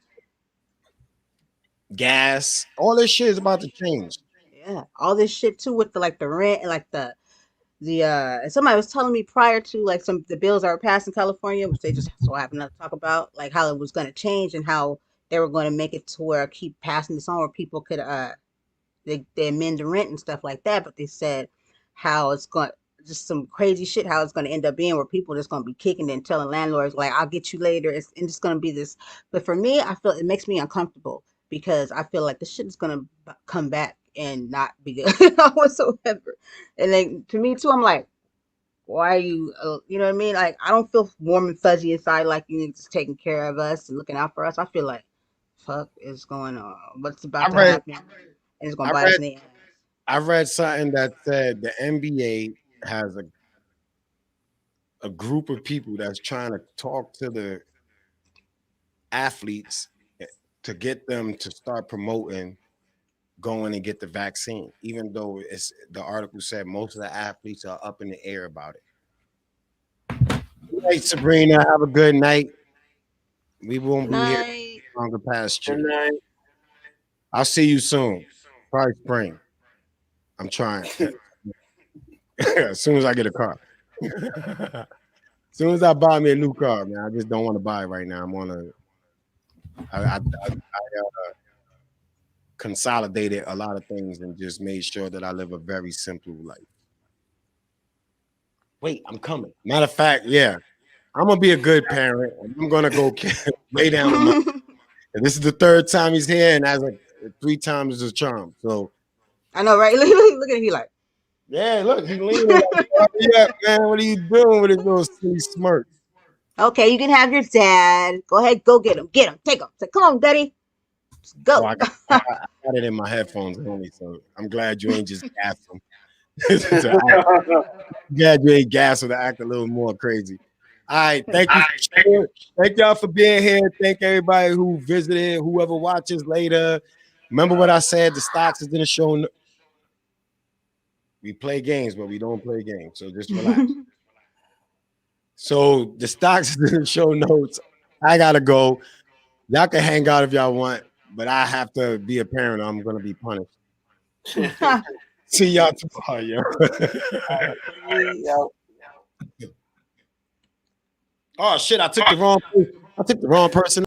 gas, all this shit is about to change. Yeah. All this shit too with the rent and like the and somebody was telling me prior to like some the bills that were passed in California, which they just so happened to talk about, like how it was going to change and how they were going to make it to where keep passing this on where people could they amend the rent and stuff like that. But they said how it's going just some crazy shit how it's going to end up being where people are just going to be kicking and telling landlords like I'll get you later. And it's going to be this. But for me, I feel it makes me uncomfortable because I feel like this shit is going to come back and not be good whatsoever. And then to me too, I'm like, why are you, you know what I mean? Like, I don't feel warm and fuzzy inside like you need to taking care of us and looking out for us. I feel like, fuck is going on? What's I about to read happen? And it's going I to bite us read in the ass. I read something that said the NBA has a group of people that's trying to talk to the athletes to get them to start promoting going and get the vaccine, even though it's the article said most of the athletes are up in the air about it. Good night, Sabrina. Have a good night. We won't Good be here night. longer past Good you. night. I'll see you soon. Probably spring. I'm trying. As soon as I get a car. As soon as I buy me a new car, man, I just don't want to buy it right now. I'm on I consolidated a lot of things and just made sure that I live a very simple life. Wait, I'm coming. Matter of fact, yeah, I'm gonna be a good parent. I'm gonna go lay down with my. And this is the third time he's here, and as a 3 times is a charm. So I know, right? Look at him. He like, yeah, look, he's leaning like, hurry up, man. What are you doing with his little silly smirk? okay, you can have your dad. Go ahead, go get him. Get him. Take him. Say, come on, daddy. Let's Oh, go. I got it in my headphones only, so I'm glad you ain't just gassed him. Glad you ain't gassed him to act a little more crazy. All right, thank you. Thank y'all for being here. Thank everybody who visited, whoever watches later. Remember what I said? The stocks is in the show. We play games, but we don't play games. So just relax. So the stocks is in the show notes. I gotta go. Y'all can hang out if y'all want, but I have to be a parent. Or I'm gonna be punished. See y'all tomorrow, yo. Peace. Yo. Oh shit! I took the wrong. I took the wrong person.